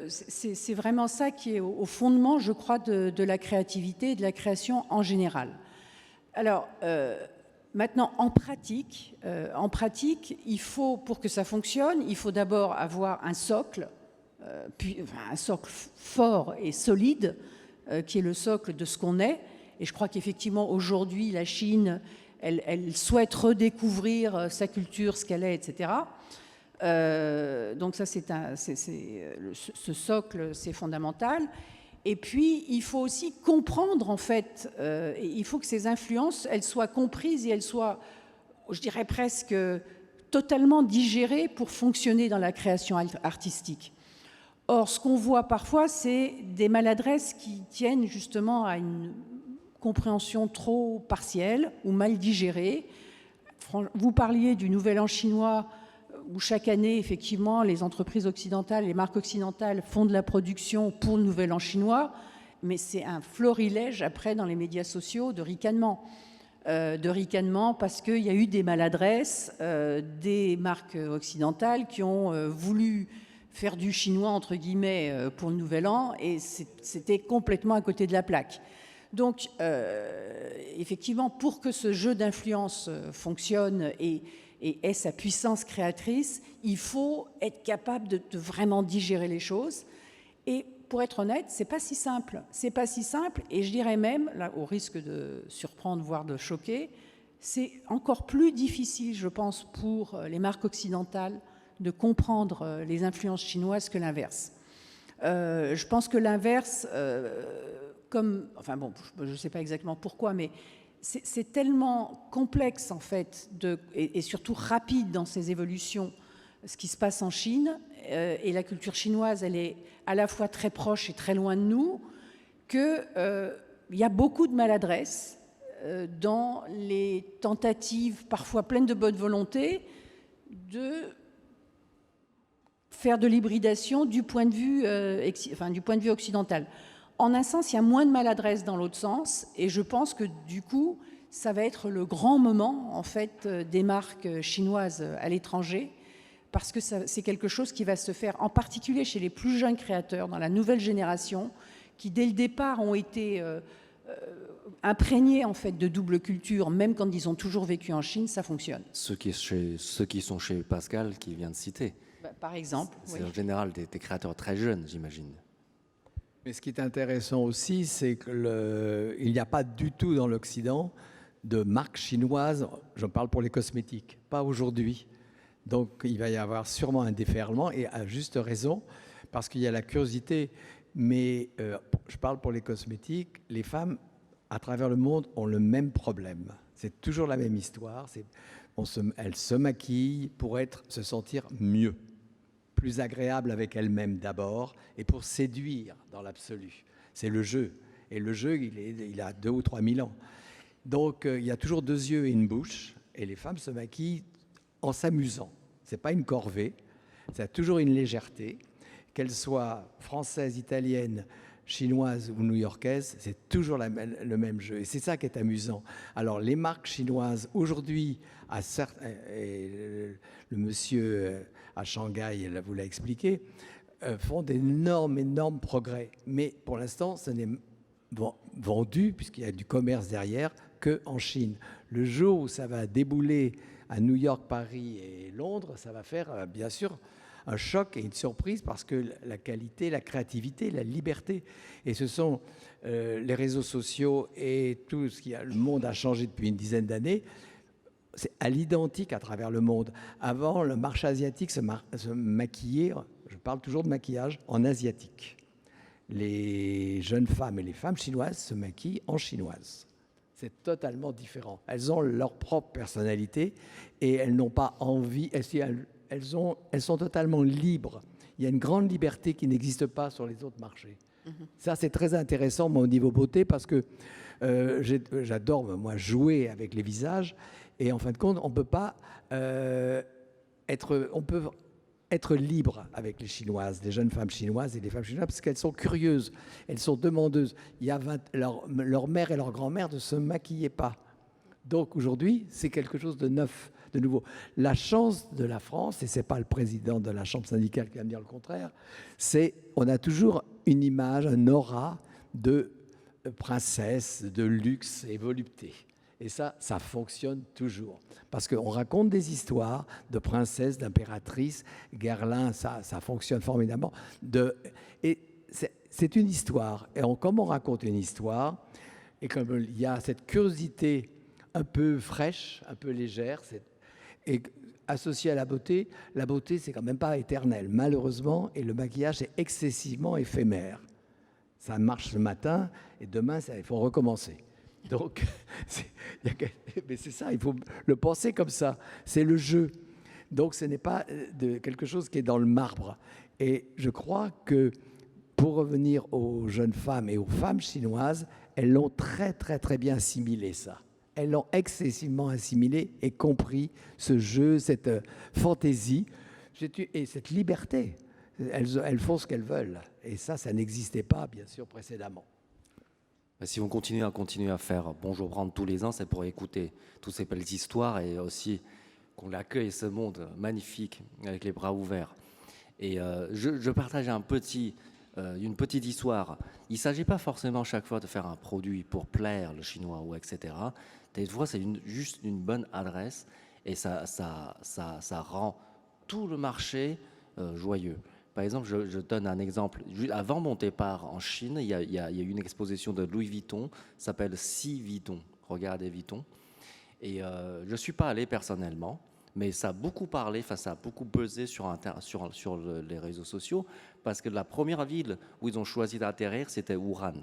C'est vraiment ça qui est au fondement, je crois, de la créativité et de la création en général. Alors, Maintenant, en pratique, il faut, pour que ça fonctionne, il faut d'abord avoir un socle, un socle fort et solide, qui est le socle de ce qu'on est. Et je crois qu'effectivement, aujourd'hui, la Chine, elle souhaite redécouvrir sa culture, ce qu'elle est, etc. Donc ça, ce socle, c'est fondamental. Et puis, il faut aussi comprendre, en fait, il faut que ces influences, elles soient comprises et elles soient, je dirais presque, totalement digérées pour fonctionner dans la création artistique. Or, ce qu'on voit parfois, c'est des maladresses qui tiennent justement à une compréhension trop partielle ou mal digérée. Vous parliez du Nouvel An chinois, où chaque année, effectivement, les entreprises occidentales, les marques occidentales font de la production pour le Nouvel An chinois, mais c'est un florilège après dans les médias sociaux de ricanement parce qu'il y a eu des maladresses des marques occidentales qui ont voulu faire du chinois, entre guillemets, pour le Nouvel An, et c'était complètement à côté de la plaque. Donc, effectivement, pour que ce jeu d'influence fonctionne et ait sa puissance créatrice, il faut être capable de vraiment digérer les choses. Et pour être honnête, c'est pas si simple. C'est pas si simple, et je dirais même, là, au risque de surprendre, voire de choquer, c'est encore plus difficile, je pense, pour les marques occidentales de comprendre les influences chinoises que l'inverse. Je pense que l'inverse, enfin bon, je ne sais pas exactement pourquoi, mais c'est tellement complexe, en fait, et surtout rapide dans ses évolutions, ce qui se passe en Chine, et la culture chinoise, elle est à la fois très proche et très loin de nous, qu'il y a beaucoup de maladresse dans les tentatives, parfois pleines de bonne volonté, de faire de l'hybridation du point de vue occidental. En un sens, il y a moins de maladresse dans l'autre sens, et je pense que du coup, ça va être le grand moment, en fait, des marques chinoises à l'étranger, parce que c'est quelque chose qui va se faire, en particulier chez les plus jeunes créateurs, dans la nouvelle génération, qui dès le départ ont été imprégnés, en fait, de double culture, même quand ils ont toujours vécu en Chine, ça fonctionne. Ceux qui sont chez Pascal, qui vient de citer. Par exemple. C'est en général des créateurs très jeunes, j'imagine. Mais ce qui est intéressant aussi, c'est qu'il n'y a pas du tout dans l'Occident de marques chinoises, je parle pour les cosmétiques, pas aujourd'hui. Donc il va y avoir sûrement un déferlement, et à juste raison, parce qu'il y a la curiosité. Mais je parle pour les cosmétiques, les femmes à travers le monde ont le même problème. C'est toujours la même histoire. Elles se maquillent pour se sentir mieux, plus agréable avec elles-mêmes d'abord, et pour séduire dans l'absolu. C'est le jeu. Et le jeu, il a 2 ou 3 000 ans. Donc, il y a toujours 2 yeux et une bouche, et les femmes se maquillent en s'amusant. Ce n'est pas une corvée, ça a toujours une légèreté. Qu'elles soient françaises, italiennes, chinoises ou new-yorkaises, c'est toujours le même jeu. Et c'est ça qui est amusant. Alors, les marques chinoises, aujourd'hui, le monsieur à Shanghai vous l'a expliqué, font d'énormes progrès. Mais pour l'instant, ce n'est vendu, puisqu'il y a du commerce derrière, qu'en Chine. Le jour où ça va débouler à New York, Paris et Londres, ça va faire, bien sûr, un choc et une surprise, parce que la qualité, la créativité, la liberté, et ce sont les réseaux sociaux et tout ce qui le monde a changé depuis une dizaine d'années, c'est à l'identique à travers le monde. Avant, le marché asiatique se maquillait, je parle toujours de maquillage, en asiatique. Les jeunes femmes et les femmes chinoises se maquillent en chinoise. C'est totalement différent. Elles ont leur propre personnalité et elles n'ont pas envie, elles sont totalement libres. Il y a une grande liberté qui n'existe pas sur les autres marchés. Ça, c'est très intéressant, moi, au niveau beauté, parce que j'adore, moi, jouer avec les visages. Et en fin de compte, on peut pas être libre avec les Chinoises, les jeunes femmes chinoises et les femmes chinoises, parce qu'elles sont curieuses, elles sont demandeuses. Leur mère et leur grand-mère ne se maquillaient pas. Donc aujourd'hui, c'est quelque chose de neuf, de nouveau. La chance de la France, et ce n'est pas le président de la Chambre syndicale qui va me dire le contraire, c'est on a toujours une image, un aura de princesse, de luxe et volupté. Et ça fonctionne toujours. Parce qu'on raconte des histoires de princesses, d'impératrices. Guerlain, ça fonctionne formidablement. Et c'est une histoire. Et comme on raconte une histoire, et comme il y a cette curiosité un peu fraîche, un peu légère, et associée à la beauté, c'est quand même pas éternel, malheureusement, et le maquillage est excessivement éphémère. Ça marche ce matin, et demain, il faut recommencer. Donc, mais c'est ça, il faut le penser comme ça. C'est le jeu. Donc, ce n'est pas quelque chose qui est dans le marbre. Et je crois que, pour revenir aux jeunes femmes et aux femmes chinoises, elles l'ont très, très, très bien assimilé, ça. Elles l'ont excessivement assimilé et compris ce jeu, cette fantaisie et cette liberté. Elles font ce qu'elles veulent. Et ça n'existait pas, bien sûr, précédemment. Si on continue à faire Bonjour Brand tous les ans, c'est pour écouter toutes ces belles histoires et aussi qu'on accueille ce monde magnifique avec les bras ouverts. Et je partage une petite histoire. Il ne s'agit pas forcément chaque fois de faire un produit pour plaire le chinois ou etc. Des fois, c'est juste une bonne adresse et ça rend tout le marché joyeux. Par exemple, je donne un exemple. Avant mon départ en Chine, il y a eu une exposition de Louis Vuitton, s'appelle Si Vuitton. Regardez Vuitton. Et je ne suis pas allé personnellement, mais ça a beaucoup parlé, ça a beaucoup buzzé sur les réseaux sociaux, parce que la première ville où ils ont choisi d'atterrir, c'était Wuhan.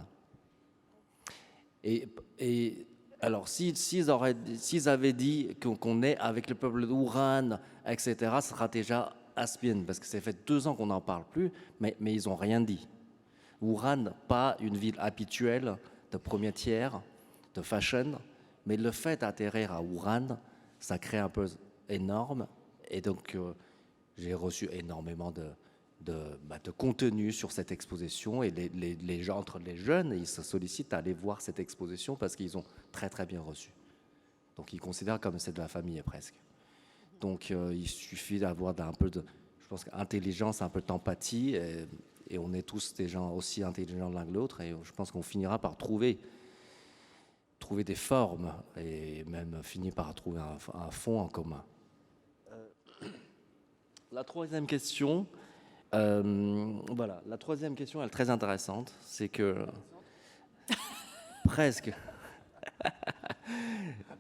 Et alors, s'ils avaient dit qu'on est avec le peuple de Wuhan, etc., ça sera déjà Aspien, parce que ça fait 2 ans qu'on n'en parle plus, mais ils n'ont rien dit. Wuhan, pas une ville habituelle de premier tiers, de fashion, mais le fait d'atterrir à Wuhan, ça crée un peu énorme. Et donc, j'ai reçu énormément de contenu sur cette exposition. Et les gens, entre les jeunes, ils se sollicitent à aller voir cette exposition parce qu'ils ont très, très bien reçu. Donc, ils considèrent comme c'est de la famille presque. Donc, il suffit d'avoir un peu je pense, d'intelligence, un peu d'empathie, et on est tous des gens aussi intelligents l'un que l'autre, et je pense qu'on finira par trouver des formes, et même finir par trouver un fond en commun. La troisième question, la troisième question, elle est très intéressante, c'est que presque.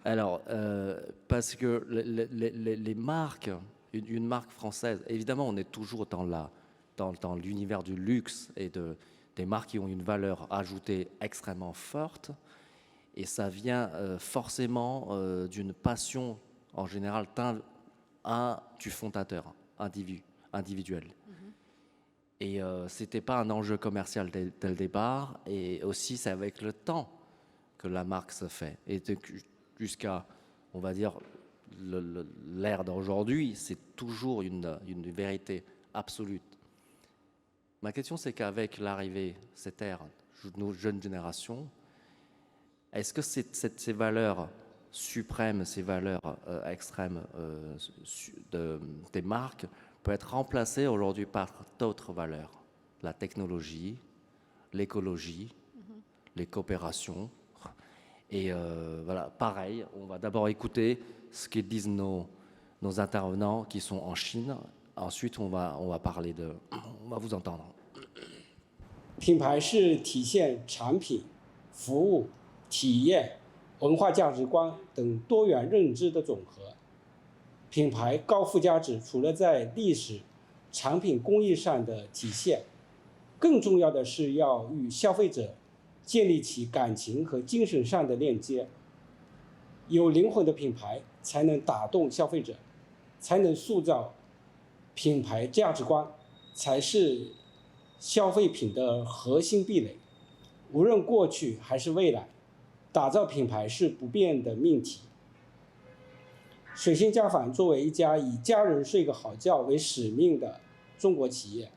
Alors, parce que les marques, une marque française, évidemment, on est toujours dans l'univers du luxe et des marques qui ont une valeur ajoutée extrêmement forte, et ça vient forcément d'une passion, en général, du fondateur individuel. Et ce n'était pas un enjeu commercial dès le départ, et aussi c'est avec le temps que la marque se fait. Et jusqu'à, on va dire, l'ère d'aujourd'hui, c'est toujours une vérité absolue. Ma question, c'est qu'avec l'arrivée, cette ère, de nos jeunes générations, est-ce que ces valeurs suprêmes, ces valeurs extrêmes des marques peuvent être remplacées aujourd'hui par d'autres valeurs? La technologie, l'écologie, les coopérations. Et voilà, pareil, on va d'abord écouter ce que disent nos intervenants qui sont en Chine. Ensuite, on va parler on va vous entendre. 品牌是体现产品、服务、体验、文化价值观等多元认知的总和。品牌高附加值除了在历史、产品工艺上的体现，更重要的是要与消费者建立起感情和精神上的链接。有灵魂的品牌才能打动消费者，才能塑造品牌价值观，才是消费品的核心壁垒。无论过去还是未来，打造品牌是不变的命题。水星家纺作为一家以家人睡个好觉为使命的中国企业，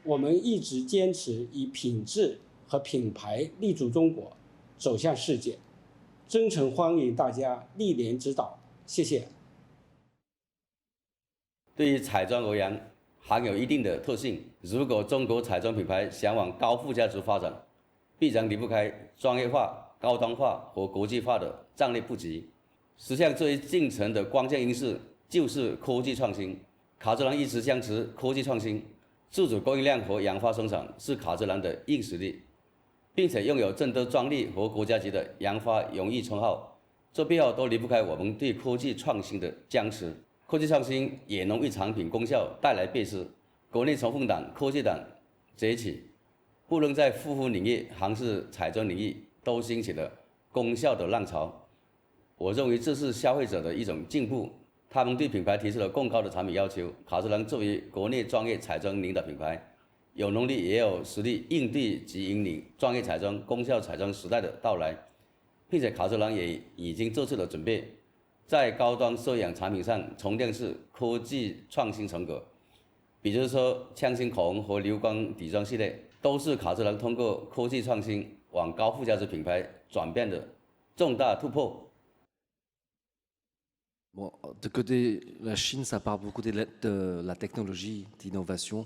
我们一直坚持以品质和品牌立足中国，走向世界。真诚欢迎大家莅临指导，谢谢。对于彩妆而言，含有一定的特性。如果中国彩妆品牌想往高附加值发展，必然离不开专业化、高端化和国际化的战略布局。实现这一进程的关键因素就是科技创新。卡姿兰一直坚持科技创新，自主供应链和研发生产是卡姿兰的硬实力，并且拥有众多专利和国家级的研发荣誉称号，这背后都离不开我们对科技创新的坚持。科技创新也能为产品功效带来倍数。国内从凤党、科技党崛起，不论在护肤领域还是彩妆领域，都兴起了功效的浪潮。我认为这是消费者的一种进步，他们对品牌提出了更高的产品要求。卡姿兰作为国内专业彩妆领导品牌，有能力也有实力应对及引领专业彩妆、功效彩妆时代的到来，并且卡姿兰也已经做出了准备，在高端奢养产品上重电是科技创新成果。比如说，枪星口红和流光底妆系列，都是卡姿兰通过科技创新往高附加值品牌转变的重大突破。Bon, de côté la Chine, ça part beaucoup de la technologie, d'innovation.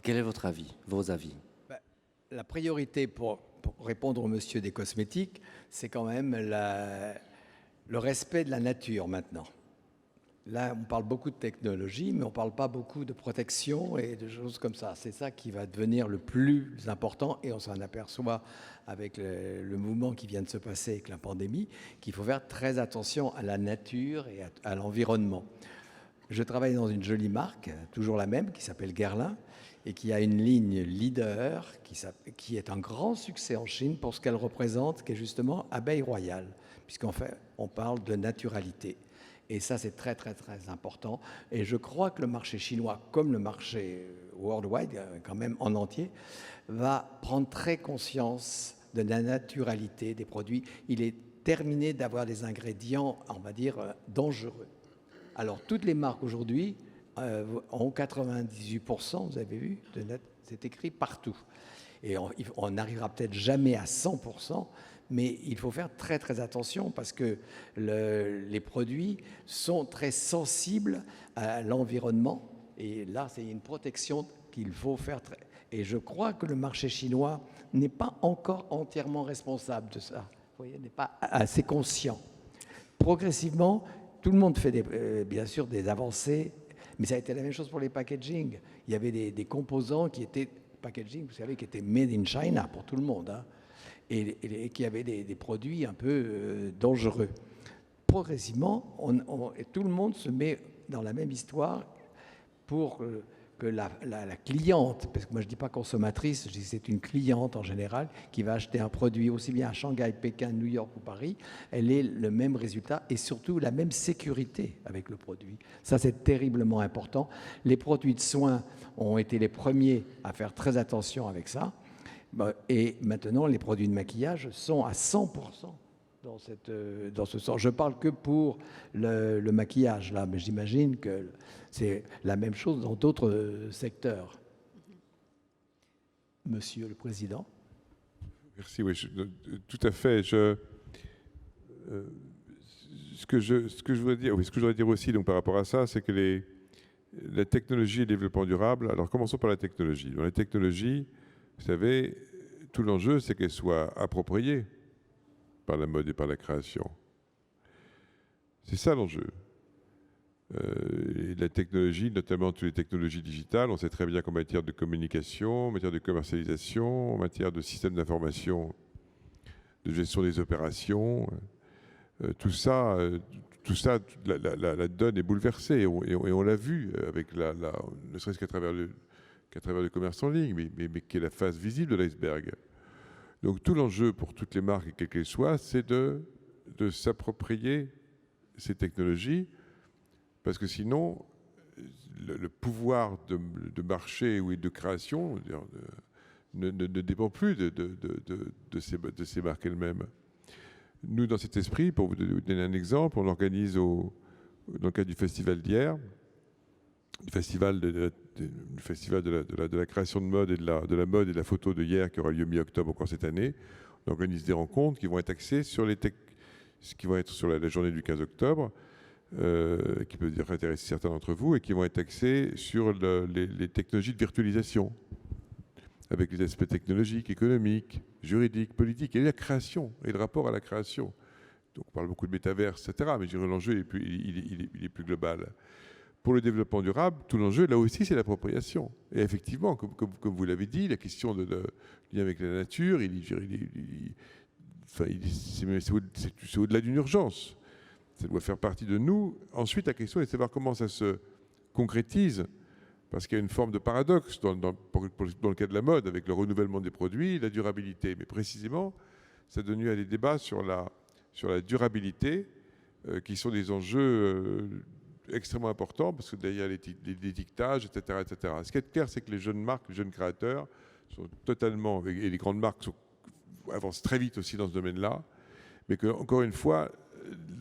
Quel est votre avis, vos avis? La priorité pour répondre au monsieur des cosmétiques, c'est quand même le respect de la nature maintenant. Là, on parle beaucoup de technologie, mais on ne parle pas beaucoup de protection et de choses comme ça. C'est ça qui va devenir le plus important et on s'en aperçoit avec le mouvement qui vient de se passer avec la pandémie, qu'il faut faire très attention à la nature et à l'environnement. Je travaille dans une jolie marque, toujours la même, qui s'appelle Guerlain et qui a une ligne leader qui est un grand succès en Chine pour ce qu'elle représente, qui est justement Abeille Royale, puisqu'en fait, on parle de naturalité. Et ça, c'est très, très, très important. Et je crois que le marché chinois, comme le marché worldwide, quand même en entier, va prendre très conscience de la naturalité des produits. Il est terminé d'avoir des ingrédients, on va dire, dangereux. Alors, toutes les marques aujourd'hui ont 98%, vous avez vu, c'est écrit partout. Et on n'arrivera peut-être jamais à 100%, mais il faut faire très très attention parce que les produits sont très sensibles à l'environnement et là c'est une protection qu'il faut faire. Et je crois que le marché chinois n'est pas encore entièrement responsable de ça. Vous voyez, n'est pas assez conscient. Progressivement, tout le monde fait bien sûr des avancées, mais ça a été la même chose pour les packaging. Il y avait des composants qui étaient packaging, vous savez, qui étaient made in China pour tout le monde. Hein. Et qui avaient des produits un peu dangereux. Progressivement, tout le monde se met dans la même histoire pour que la cliente, parce que moi je ne dis pas consommatrice, je dis que c'est une cliente en général, qui va acheter un produit aussi bien à Shanghai, Pékin, New York ou Paris, elle ait le même résultat et surtout la même sécurité avec le produit. Ça, c'est terriblement important. Les produits de soins ont été les premiers à faire très attention avec ça. Et maintenant, les produits de maquillage sont à 100% dans ce sens. Je ne parle que pour le maquillage, là, mais j'imagine que c'est la même chose dans d'autres secteurs. Monsieur le Président. Merci, oui, tout à fait. Ce que je voudrais dire, oui, ce que je voudrais dire aussi donc, par rapport à ça, c'est que la technologie et le développement durable, alors commençons par la technologie. Dans la technologie, vous savez, tout l'enjeu, c'est qu'elle soit appropriée par la mode et par la création. C'est ça l'enjeu. La technologie, notamment toutes les technologies digitales, on sait très bien qu'en matière de communication, en matière de commercialisation, en matière de système d'information, de gestion des opérations, tout ça, la donne est bouleversée et on l'a vu avec ne serait-ce qu'à travers le commerce en ligne, mais qui est la face visible de l'iceberg. Donc tout l'enjeu pour toutes les marques, quelles qu'elles soient, c'est de s'approprier ces technologies, parce que sinon, le pouvoir de marché ou de création ne dépend plus de ces marques elles-mêmes. Nous, dans cet esprit, pour vous donner un exemple, on organise dans le cadre du festival d'hier, du festival de la création de mode et de la mode et de la photo de hier qui aura lieu mi-octobre encore cette année. On organise des rencontres qui vont être axées sur la journée du 15 octobre, qui peut intéresser certains d'entre vous, et qui vont être axées sur les technologies de virtualisation. avec les aspects technologiques, économiques, juridiques, politiques, et la création, et le rapport à la création. Donc on parle beaucoup de métaverse, etc., mais je dirais l'enjeu il est plus global. Pour le développement durable, tout l'enjeu, là aussi, c'est l'appropriation. Et effectivement, comme vous l'avez dit, la question de lien avec la nature, c'est au-delà d'une urgence. Ça doit faire partie de nous. Ensuite, la question est de savoir comment ça se concrétise, parce qu'il y a une forme de paradoxe dans le cas de la mode, avec le renouvellement des produits, la durabilité. Mais précisément, ça donne lieu à des débats sur la durabilité, qui sont des enjeux extrêmement importants, parce que derrière l'étiquetage, etc., etc. Ce qui est clair, c'est que les jeunes marques, les jeunes créateurs sont totalement, et les grandes marques avancent très vite aussi dans ce domaine-là, mais que, encore une fois,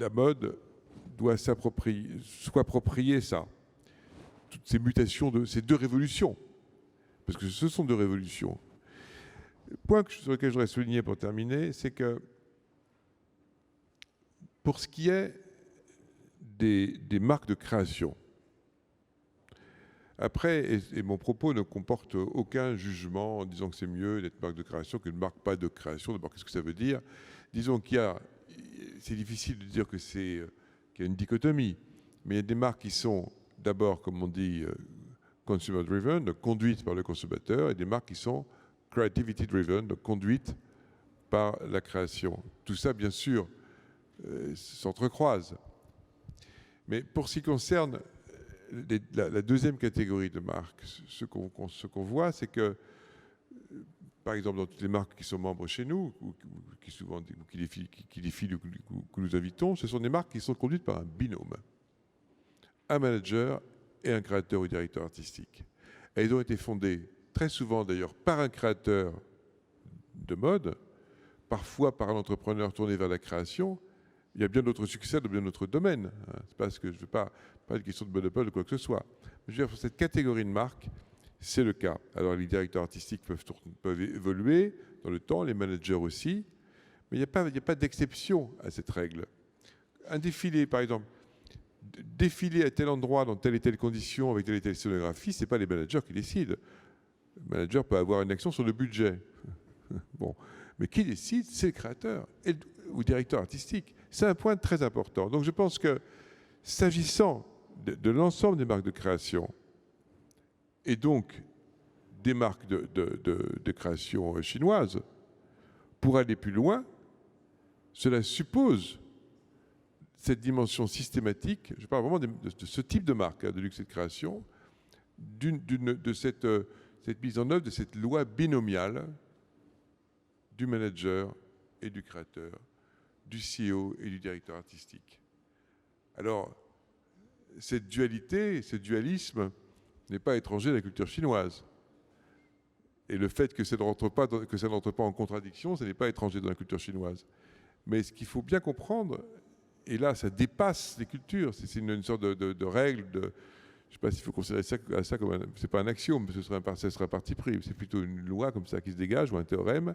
la mode doit s'approprier ça, toutes ces mutations, ces deux révolutions, parce que ce sont deux révolutions. Le point sur lequel je voudrais souligner pour terminer, c'est que pour ce qui est des marques de création, après, et mon propos ne comporte aucun jugement en disant que c'est mieux d'être marque de création qu'une marque pas de création. D'abord, qu'est-ce que ça veut dire? Disons c'est difficile de dire qu'il y a une dichotomie, mais il y a des marques qui sont d'abord, comme on dit, consumer driven, donc conduites par le consommateur, et des marques qui sont creativity driven, donc conduites par la création. Tout ça, bien sûr, s'entrecroise. Mais pour ce qui concerne la deuxième catégorie de marques, ce qu'on voit, c'est que, par exemple, dans toutes les marques qui sont membres chez nous, ou qui défilent, que nous invitons, ce sont des marques qui sont conduites par un binôme, un manager et un créateur ou directeur artistique. Et elles ont été fondées très souvent d'ailleurs par un créateur de mode, parfois par un entrepreneur tourné vers la création. Il y a bien d'autres succès dans bien d'autres domaines. C'est parce que je ne veux pas une question de monopole ou quoi que ce soit. Mais je veux dire, pour cette catégorie de marques, c'est le cas. Alors les directeurs artistiques peuvent évoluer dans le temps, les managers aussi, mais il n'y a pas d'exception à cette règle. Un défilé, par exemple, défiler à tel endroit, dans telle et telle condition, avec telle et telle scénographie, ce n'est pas les managers qui décident. Le manager peut avoir une action sur le budget. Bon. Mais qui décide, c'est le créateur ou directeur artistique. C'est un point très important. Donc je pense que, s'agissant de l'ensemble des marques de création, et donc des marques de création chinoises, pour aller plus loin, cela suppose cette dimension systématique, je parle vraiment de ce type de marque, de luxe et de création, de cette mise en œuvre de cette loi binomiale du manager et du créateur, du CEO et du directeur artistique. Alors, cette dualité, ce dualisme n'est pas étranger à la culture chinoise. Et le fait que ça n'entre pas en contradiction, ce n'est pas étranger dans la culture chinoise. Mais ce qu'il faut bien comprendre, et là, ça dépasse les cultures, c'est une sorte de règle, je ne sais pas s'il faut considérer ça comme c'est pas un axiome, ce serait un parti pris, c'est plutôt une loi comme ça qui se dégage, ou un théorème,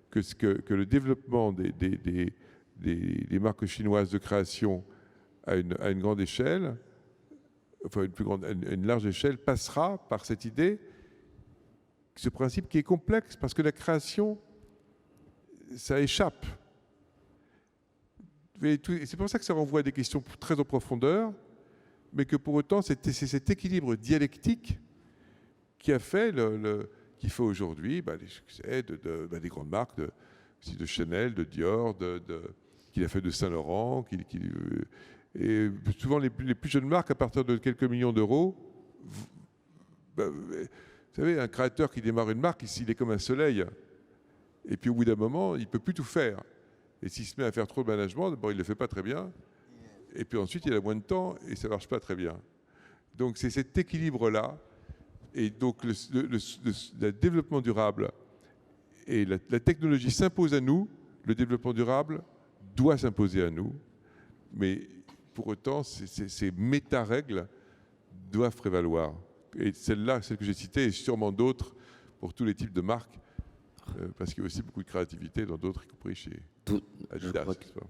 que le développement des marques chinoises de création à une grande échelle, enfin une large échelle, passera par cette idée, ce principe qui est complexe, parce que la création, ça échappe. Et c'est pour ça que ça renvoie à des questions très en profondeur, mais que pour autant, c'est cet équilibre dialectique qui a fait qu'il faut aujourd'hui les succès des grandes marques, de Chanel, de Dior, qu'il a fait de Saint-Laurent, et souvent les plus jeunes marques, à partir de quelques millions d'euros, vous savez, un créateur qui démarre une marque, il est comme un soleil. Et puis au bout d'un moment, il ne peut plus tout faire. Et s'il se met à faire trop de management, d'abord il ne le fait pas très bien. Et puis ensuite, il a moins de temps et ça ne marche pas très bien. Donc c'est cet équilibre-là. Et donc le développement durable et la technologie s'impose à nous, le développement durable doit s'imposer à nous. Mais pour autant, ces méta-règles doivent prévaloir. Et celle-là, celle que j'ai citée, et sûrement d'autres pour tous les types de marques, parce qu'il y a aussi beaucoup de créativité dans d'autres, y compris chez Adidas.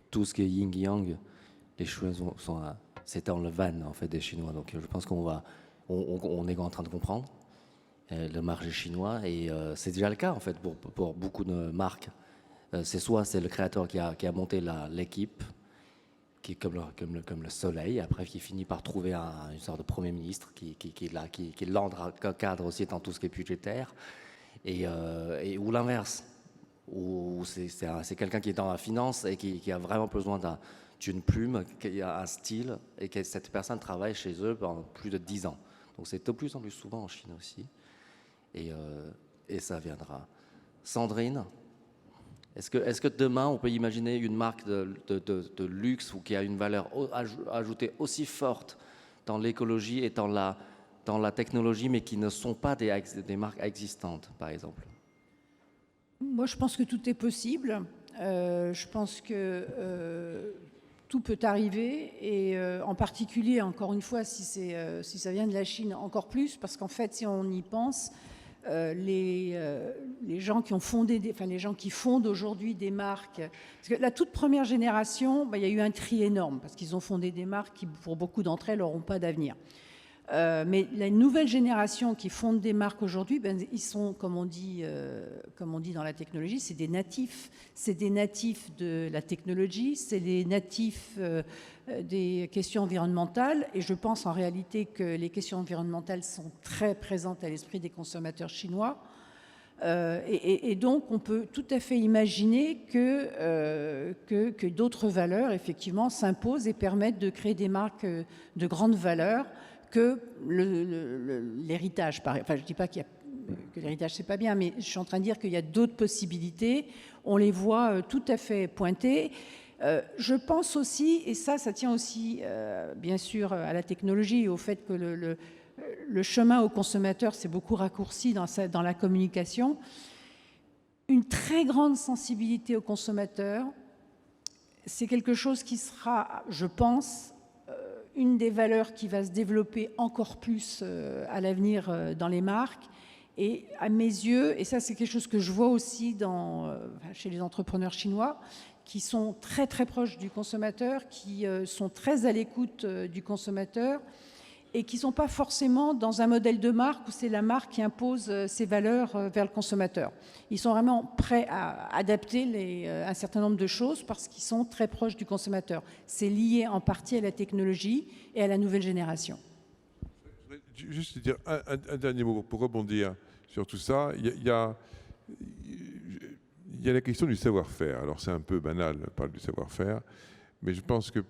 Tout ce qui est yin-yang, les choses c'est dans le van en fait des Chinois. Donc je pense on est en train de comprendre. le marché chinois. Et c'est déjà le cas, en fait, pour beaucoup de marques. C'est le créateur qui a monté l'équipe, qui est comme le soleil, après qui finit par trouver une sorte de premier ministre qui l'encadre aussi dans tout ce qui est budgétaire, ou l'inverse, où c'est quelqu'un qui est dans la finance et qui a vraiment besoin d'une plume, qui a un style, et que cette personne travaille chez eux pendant plus de 10 ans. Donc c'est de plus en plus souvent en Chine aussi, et ça viendra. Sandrine, est-ce que demain, on peut imaginer une marque de luxe ou qui a une valeur ajoutée aussi forte dans l'écologie et dans la technologie, mais qui ne sont pas des marques existantes, par exemple? Moi, je pense que tout est possible. Je pense que tout peut arriver, et en particulier, encore une fois, si ça vient de la Chine, encore plus, parce qu'en fait, si on y pense, les gens qui ont fondé, les gens qui fondent aujourd'hui des marques, parce que la toute première génération, il y a eu un tri énorme, parce qu'ils ont fondé des marques qui, pour beaucoup d'entre elles, n'auront pas d'avenir. Mais la nouvelle génération qui fonde des marques aujourd'hui, ils sont, comme on dit dans la technologie, c'est des natifs. C'est des natifs de la technologie, c'est des natifs des questions environnementales. Et je pense en réalité que les questions environnementales sont très présentes à l'esprit des consommateurs chinois. Et donc, on peut tout à fait imaginer que d'autres valeurs, effectivement, s'imposent et permettent de créer des marques de grande valeur, que l'héritage. Enfin, je ne dis pas que l'héritage, c'est pas bien, mais je suis en train de dire qu'il y a d'autres possibilités. On les voit tout à fait pointées. Je pense aussi, et ça tient aussi, bien sûr, à la technologie et au fait que le chemin au consommateur s'est beaucoup raccourci dans la communication. Une très grande sensibilité au consommateur, c'est quelque chose qui sera, je pense, une des valeurs qui va se développer encore plus à l'avenir dans les marques. Et à mes yeux, et ça c'est quelque chose que je vois aussi chez les entrepreneurs chinois, qui sont très très proches du consommateur, qui sont très à l'écoute du consommateur, et qui ne sont pas forcément dans un modèle de marque où c'est la marque qui impose ses valeurs vers le consommateur. Ils sont vraiment prêts à adapter un certain nombre de choses parce qu'ils sont très proches du consommateur. C'est lié en partie à la technologie et à la nouvelle génération. Je voudrais juste dire un dernier mot pour rebondir sur tout ça. Il y a la question du savoir-faire. Alors c'est un peu banal de parler du savoir-faire, mais je pense que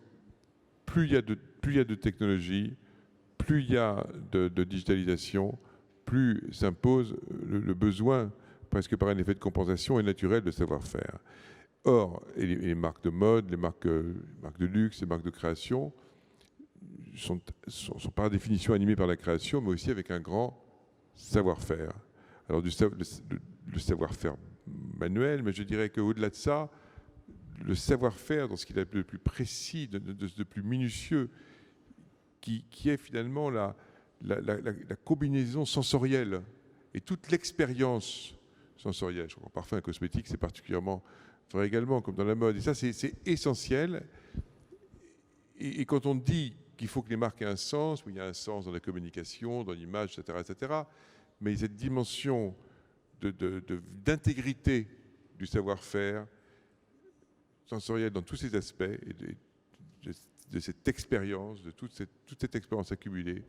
plus il y a de technologie, plus il y a de digitalisation, plus s'impose le besoin, presque par un effet de compensation et naturel, de savoir-faire. Or, les marques de mode, les marques de luxe, les marques de création sont par définition animées par la création, mais aussi avec un grand savoir-faire. Alors, le savoir-faire manuel, mais je dirais qu'au-delà de ça, le savoir-faire dans ce qu'il y a de plus précis, de plus minutieux, qui est finalement la combinaison sensorielle et toute l'expérience sensorielle. Je crois qu'en parfum et cosmétique, c'est particulièrement vrai également, comme dans la mode. Et ça, c'est essentiel. Et quand on dit qu'il faut que les marques aient un sens, il y a un sens dans la communication, dans l'image, etc., mais cette dimension d'intégrité du savoir-faire sensoriel dans tous ses aspects, et de cette expérience, de toute cette expérience accumulée,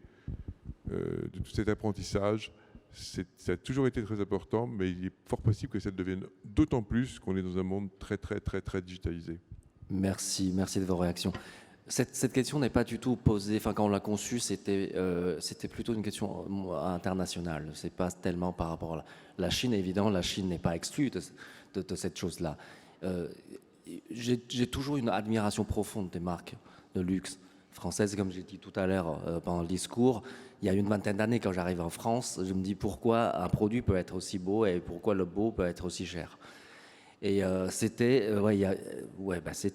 de tout cet apprentissage, ça a toujours été très important, mais il est fort possible que ça devienne d'autant plus qu'on est dans un monde très, très, très, très digitalisé. Merci de vos réactions. Cette question n'est pas du tout posée, enfin quand on l'a conçue, c'était plutôt une question internationale. C'est pas tellement par rapport à la Chine. Évidemment, la Chine n'est pas exclue de cette chose-là. J'ai toujours une admiration profonde des marques de luxe françaises, comme j'ai dit tout à l'heure pendant le discours. Il y a une vingtaine d'années, quand j'arrive en France, je me dis pourquoi un produit peut être aussi beau et pourquoi le beau peut être aussi cher. Et c'était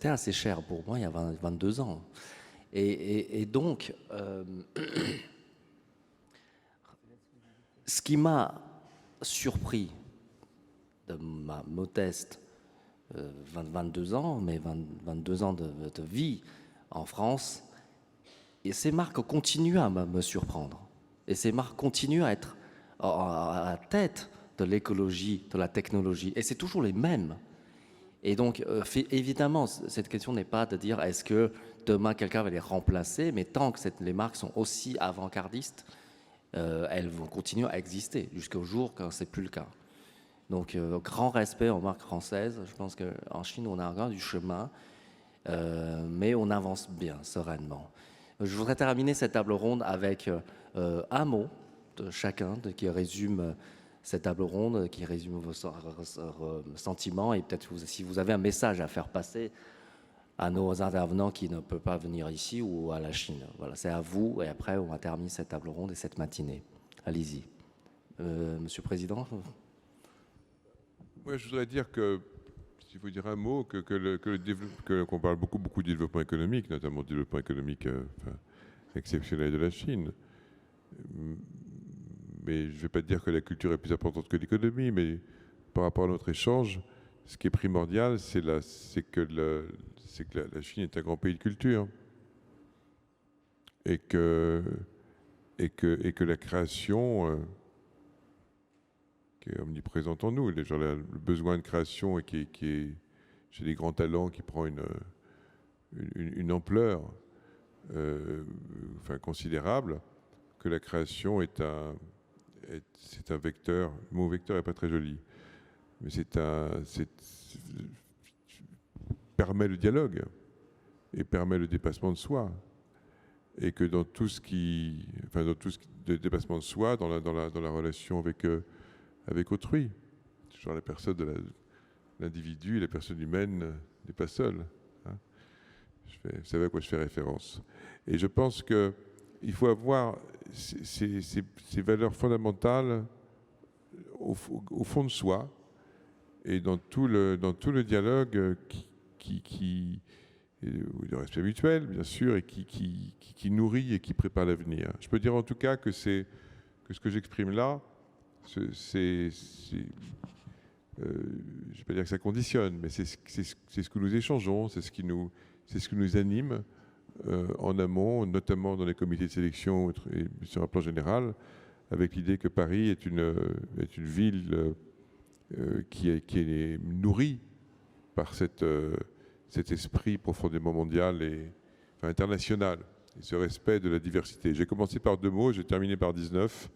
assez cher pour moi il y a 22 ans. Et donc, ce qui m'a surpris de ma modeste 22 ans, mais 22 ans de vie en France, et ces marques continuent à me surprendre. Et ces marques continuent à être à la tête de l'écologie, de la technologie, et c'est toujours les mêmes. Et donc, évidemment, cette question n'est pas de dire est-ce que demain quelqu'un va les remplacer, mais tant que les marques sont aussi avant-gardistes, elles vont continuer à exister jusqu'au jour quand c'est plus le cas. Donc, grand respect aux marques françaises. Je pense qu'en Chine, on a encore du chemin, mais on avance bien, sereinement. Je voudrais terminer cette table ronde avec un mot de chacun qui résume cette table ronde, qui résume vos sentiments, et peut-être si vous avez un message à faire passer à nos intervenants qui ne peuvent pas venir ici ou à la Chine. Voilà, c'est à vous, et après on va terminer cette table ronde et cette matinée. Allez-y. Monsieur le Président. Ouais, je voudrais dire que, s'il faut dire un mot, qu'on parle beaucoup du développement économique, notamment du développement économique exceptionnel de la Chine. Mais je ne vais pas dire que la culture est plus importante que l'économie, mais par rapport à notre échange, ce qui est primordial, c'est que la Chine est un grand pays de culture. Et que la création, qui est omniprésente en nous, le besoin de création et qui est chez les grands talents, qui prend une ampleur considérable, que la création c'est un vecteur. Le mot vecteur n'est pas très joli, mais permet le dialogue et permet le dépassement de soi. Et que dans tout ce de dépassement de soi, dans la relation avec autrui, genre la personne de l'individu, la personne humaine n'est pas seule. Hein. Vous savez à quoi je fais référence. Et je pense qu'il faut avoir ces valeurs fondamentales au fond de soi et dans tout le dialogue qui le respect mutuel, bien sûr, et qui nourrit et qui prépare l'avenir. Je peux dire en tout cas que ce que j'exprime là, je ne vais pas dire que ça conditionne, mais c'est ce que nous échangeons, c'est ce qui nous anime en amont, notamment dans les comités de sélection et sur un plan général, avec l'idée que Paris est une ville qui est nourrie par cet esprit profondément mondial et international, et ce respect de la diversité. J'ai commencé par 2 mots, j'ai terminé par 19,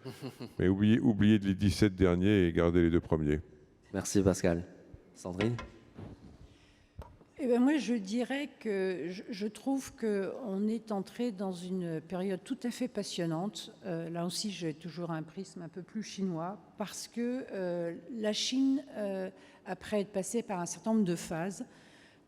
mais oubliez les 17 derniers et gardez les 2 premiers. Merci Pascal. Sandrine? Eh bien, moi, je dirais que je trouve qu'on est entré dans une période tout à fait passionnante. Là aussi, j'ai toujours un prisme un peu plus chinois, parce que la Chine, après être passée par un certain nombre de phases,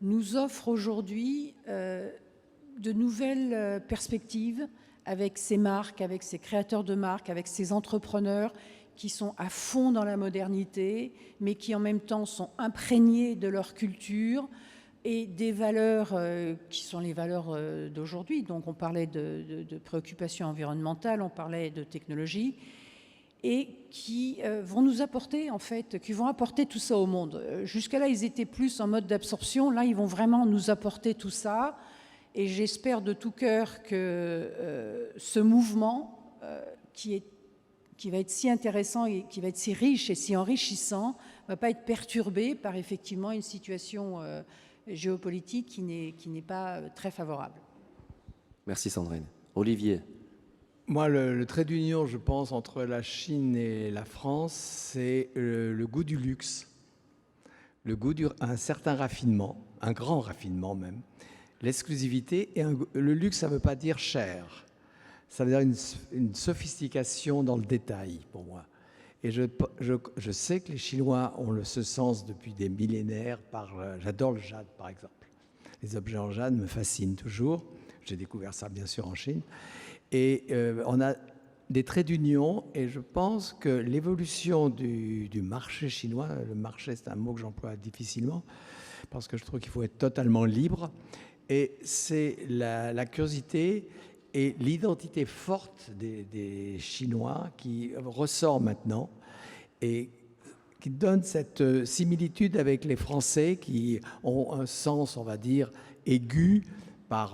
nous offre aujourd'hui de nouvelles perspectives avec ses marques, avec ses créateurs de marques, avec ses entrepreneurs qui sont à fond dans la modernité, mais qui en même temps sont imprégnés de leur culture et des valeurs qui sont les valeurs d'aujourd'hui. Donc on parlait de préoccupations environnementales, on parlait de technologie, et qui vont nous apporter, en fait, qui vont apporter tout ça au monde. Jusqu'à là, ils étaient plus en mode d'absorption. Là, ils vont vraiment nous apporter tout ça. Et j'espère de tout cœur que ce mouvement, qui va être si intéressant et qui va être si riche et si enrichissant, ne va pas être perturbé par effectivement une situation géopolitique qui n'est pas très favorable. Merci Sandrine. Olivier? Moi, le trait d'union, je pense, entre la Chine et la France, c'est le goût du luxe, le goût d'un certain raffinement, un grand raffinement même, l'exclusivité. Et le luxe, ça ne veut pas dire cher, ça veut dire une sophistication dans le détail, pour moi. Et je sais que les Chinois ont ce sens depuis des millénaires. J'adore le jade, par exemple. Les objets en jade me fascinent toujours. J'ai découvert ça, bien sûr, en Chine. Et on a des traits d'union, et je pense que l'évolution du marché chinois, le marché c'est un mot que j'emploie difficilement, parce que je trouve qu'il faut être totalement libre, et c'est la curiosité et l'identité forte des Chinois qui ressort maintenant, et qui donne cette similitude avec les Français qui ont un sens, on va dire, aigu,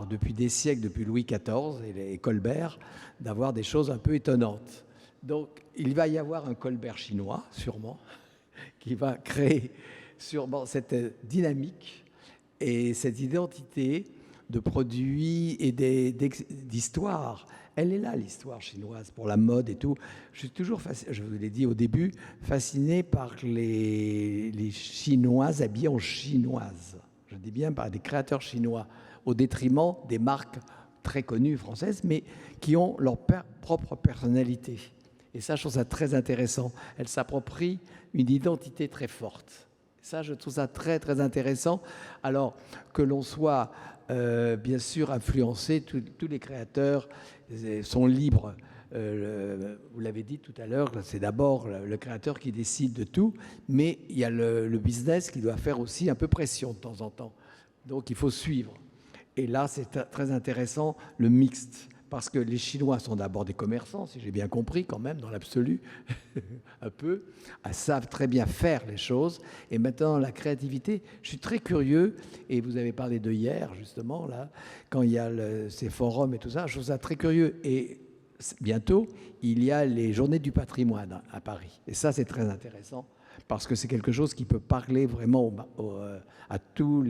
depuis des siècles, depuis Louis XIV et Colbert, d'avoir des choses un peu étonnantes. Donc, il va y avoir un Colbert chinois, sûrement, qui va créer sûrement cette dynamique et cette identité de produits et d'histoire. Elle est là, l'histoire chinoise, pour la mode et tout. Je suis toujours, je vous l'ai dit au début, fasciné par les Chinoises habillées en chinoise. Je dis bien par des créateurs chinois, au détriment des marques très connues françaises, mais qui ont leur propre personnalité. Et ça, je trouve ça très intéressant. Elles s'approprient une identité très forte. Ça, je trouve ça très, très intéressant. Alors que l'on soit, bien sûr, influencé, tous les créateurs sont libres. Vous l'avez dit tout à l'heure, c'est d'abord le créateur qui décide de tout, mais il y a le business qui doit faire aussi un peu pression de temps en temps. Donc, il faut suivre. Et là, c'est très intéressant, le mixte. Parce que les Chinois sont d'abord des commerçants, si j'ai bien compris quand même, dans l'absolu, un peu. Ils savent très bien faire les choses. Et maintenant, la créativité, je suis très curieux, et vous avez parlé de hier, justement, là, quand il y a ces forums et tout ça, je trouve ça très curieux. Et bientôt, il y a les Journées du patrimoine à Paris. Et ça, c'est très intéressant, parce que c'est quelque chose qui peut parler vraiment à tous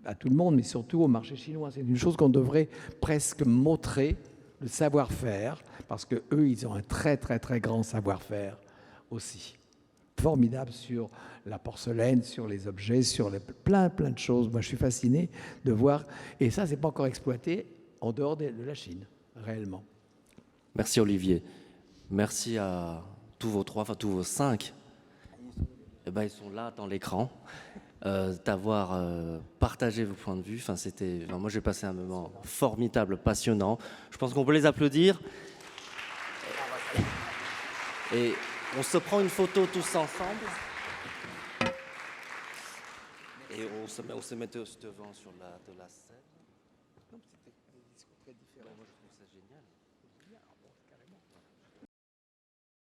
à tout le monde, mais surtout au marché chinois. C'est une chose qu'on devrait presque montrer, le savoir-faire, parce qu'eux, ils ont un très, très, très grand savoir-faire aussi. Formidable sur la porcelaine, sur les objets, sur plein de choses. Moi, je suis fasciné de voir. Et ça, c'est pas encore exploité en dehors de la Chine, réellement. Merci Olivier. Merci à tous vos trois, enfin tous vos cinq. Eh ben, ils sont là dans l'écran. D'avoir partagé vos points de vue. Enfin, moi, j'ai passé un moment formidable, passionnant. Je pense qu'on peut les applaudir. Et on se prend une photo tous ensemble. Et on se met devant sur de la scène.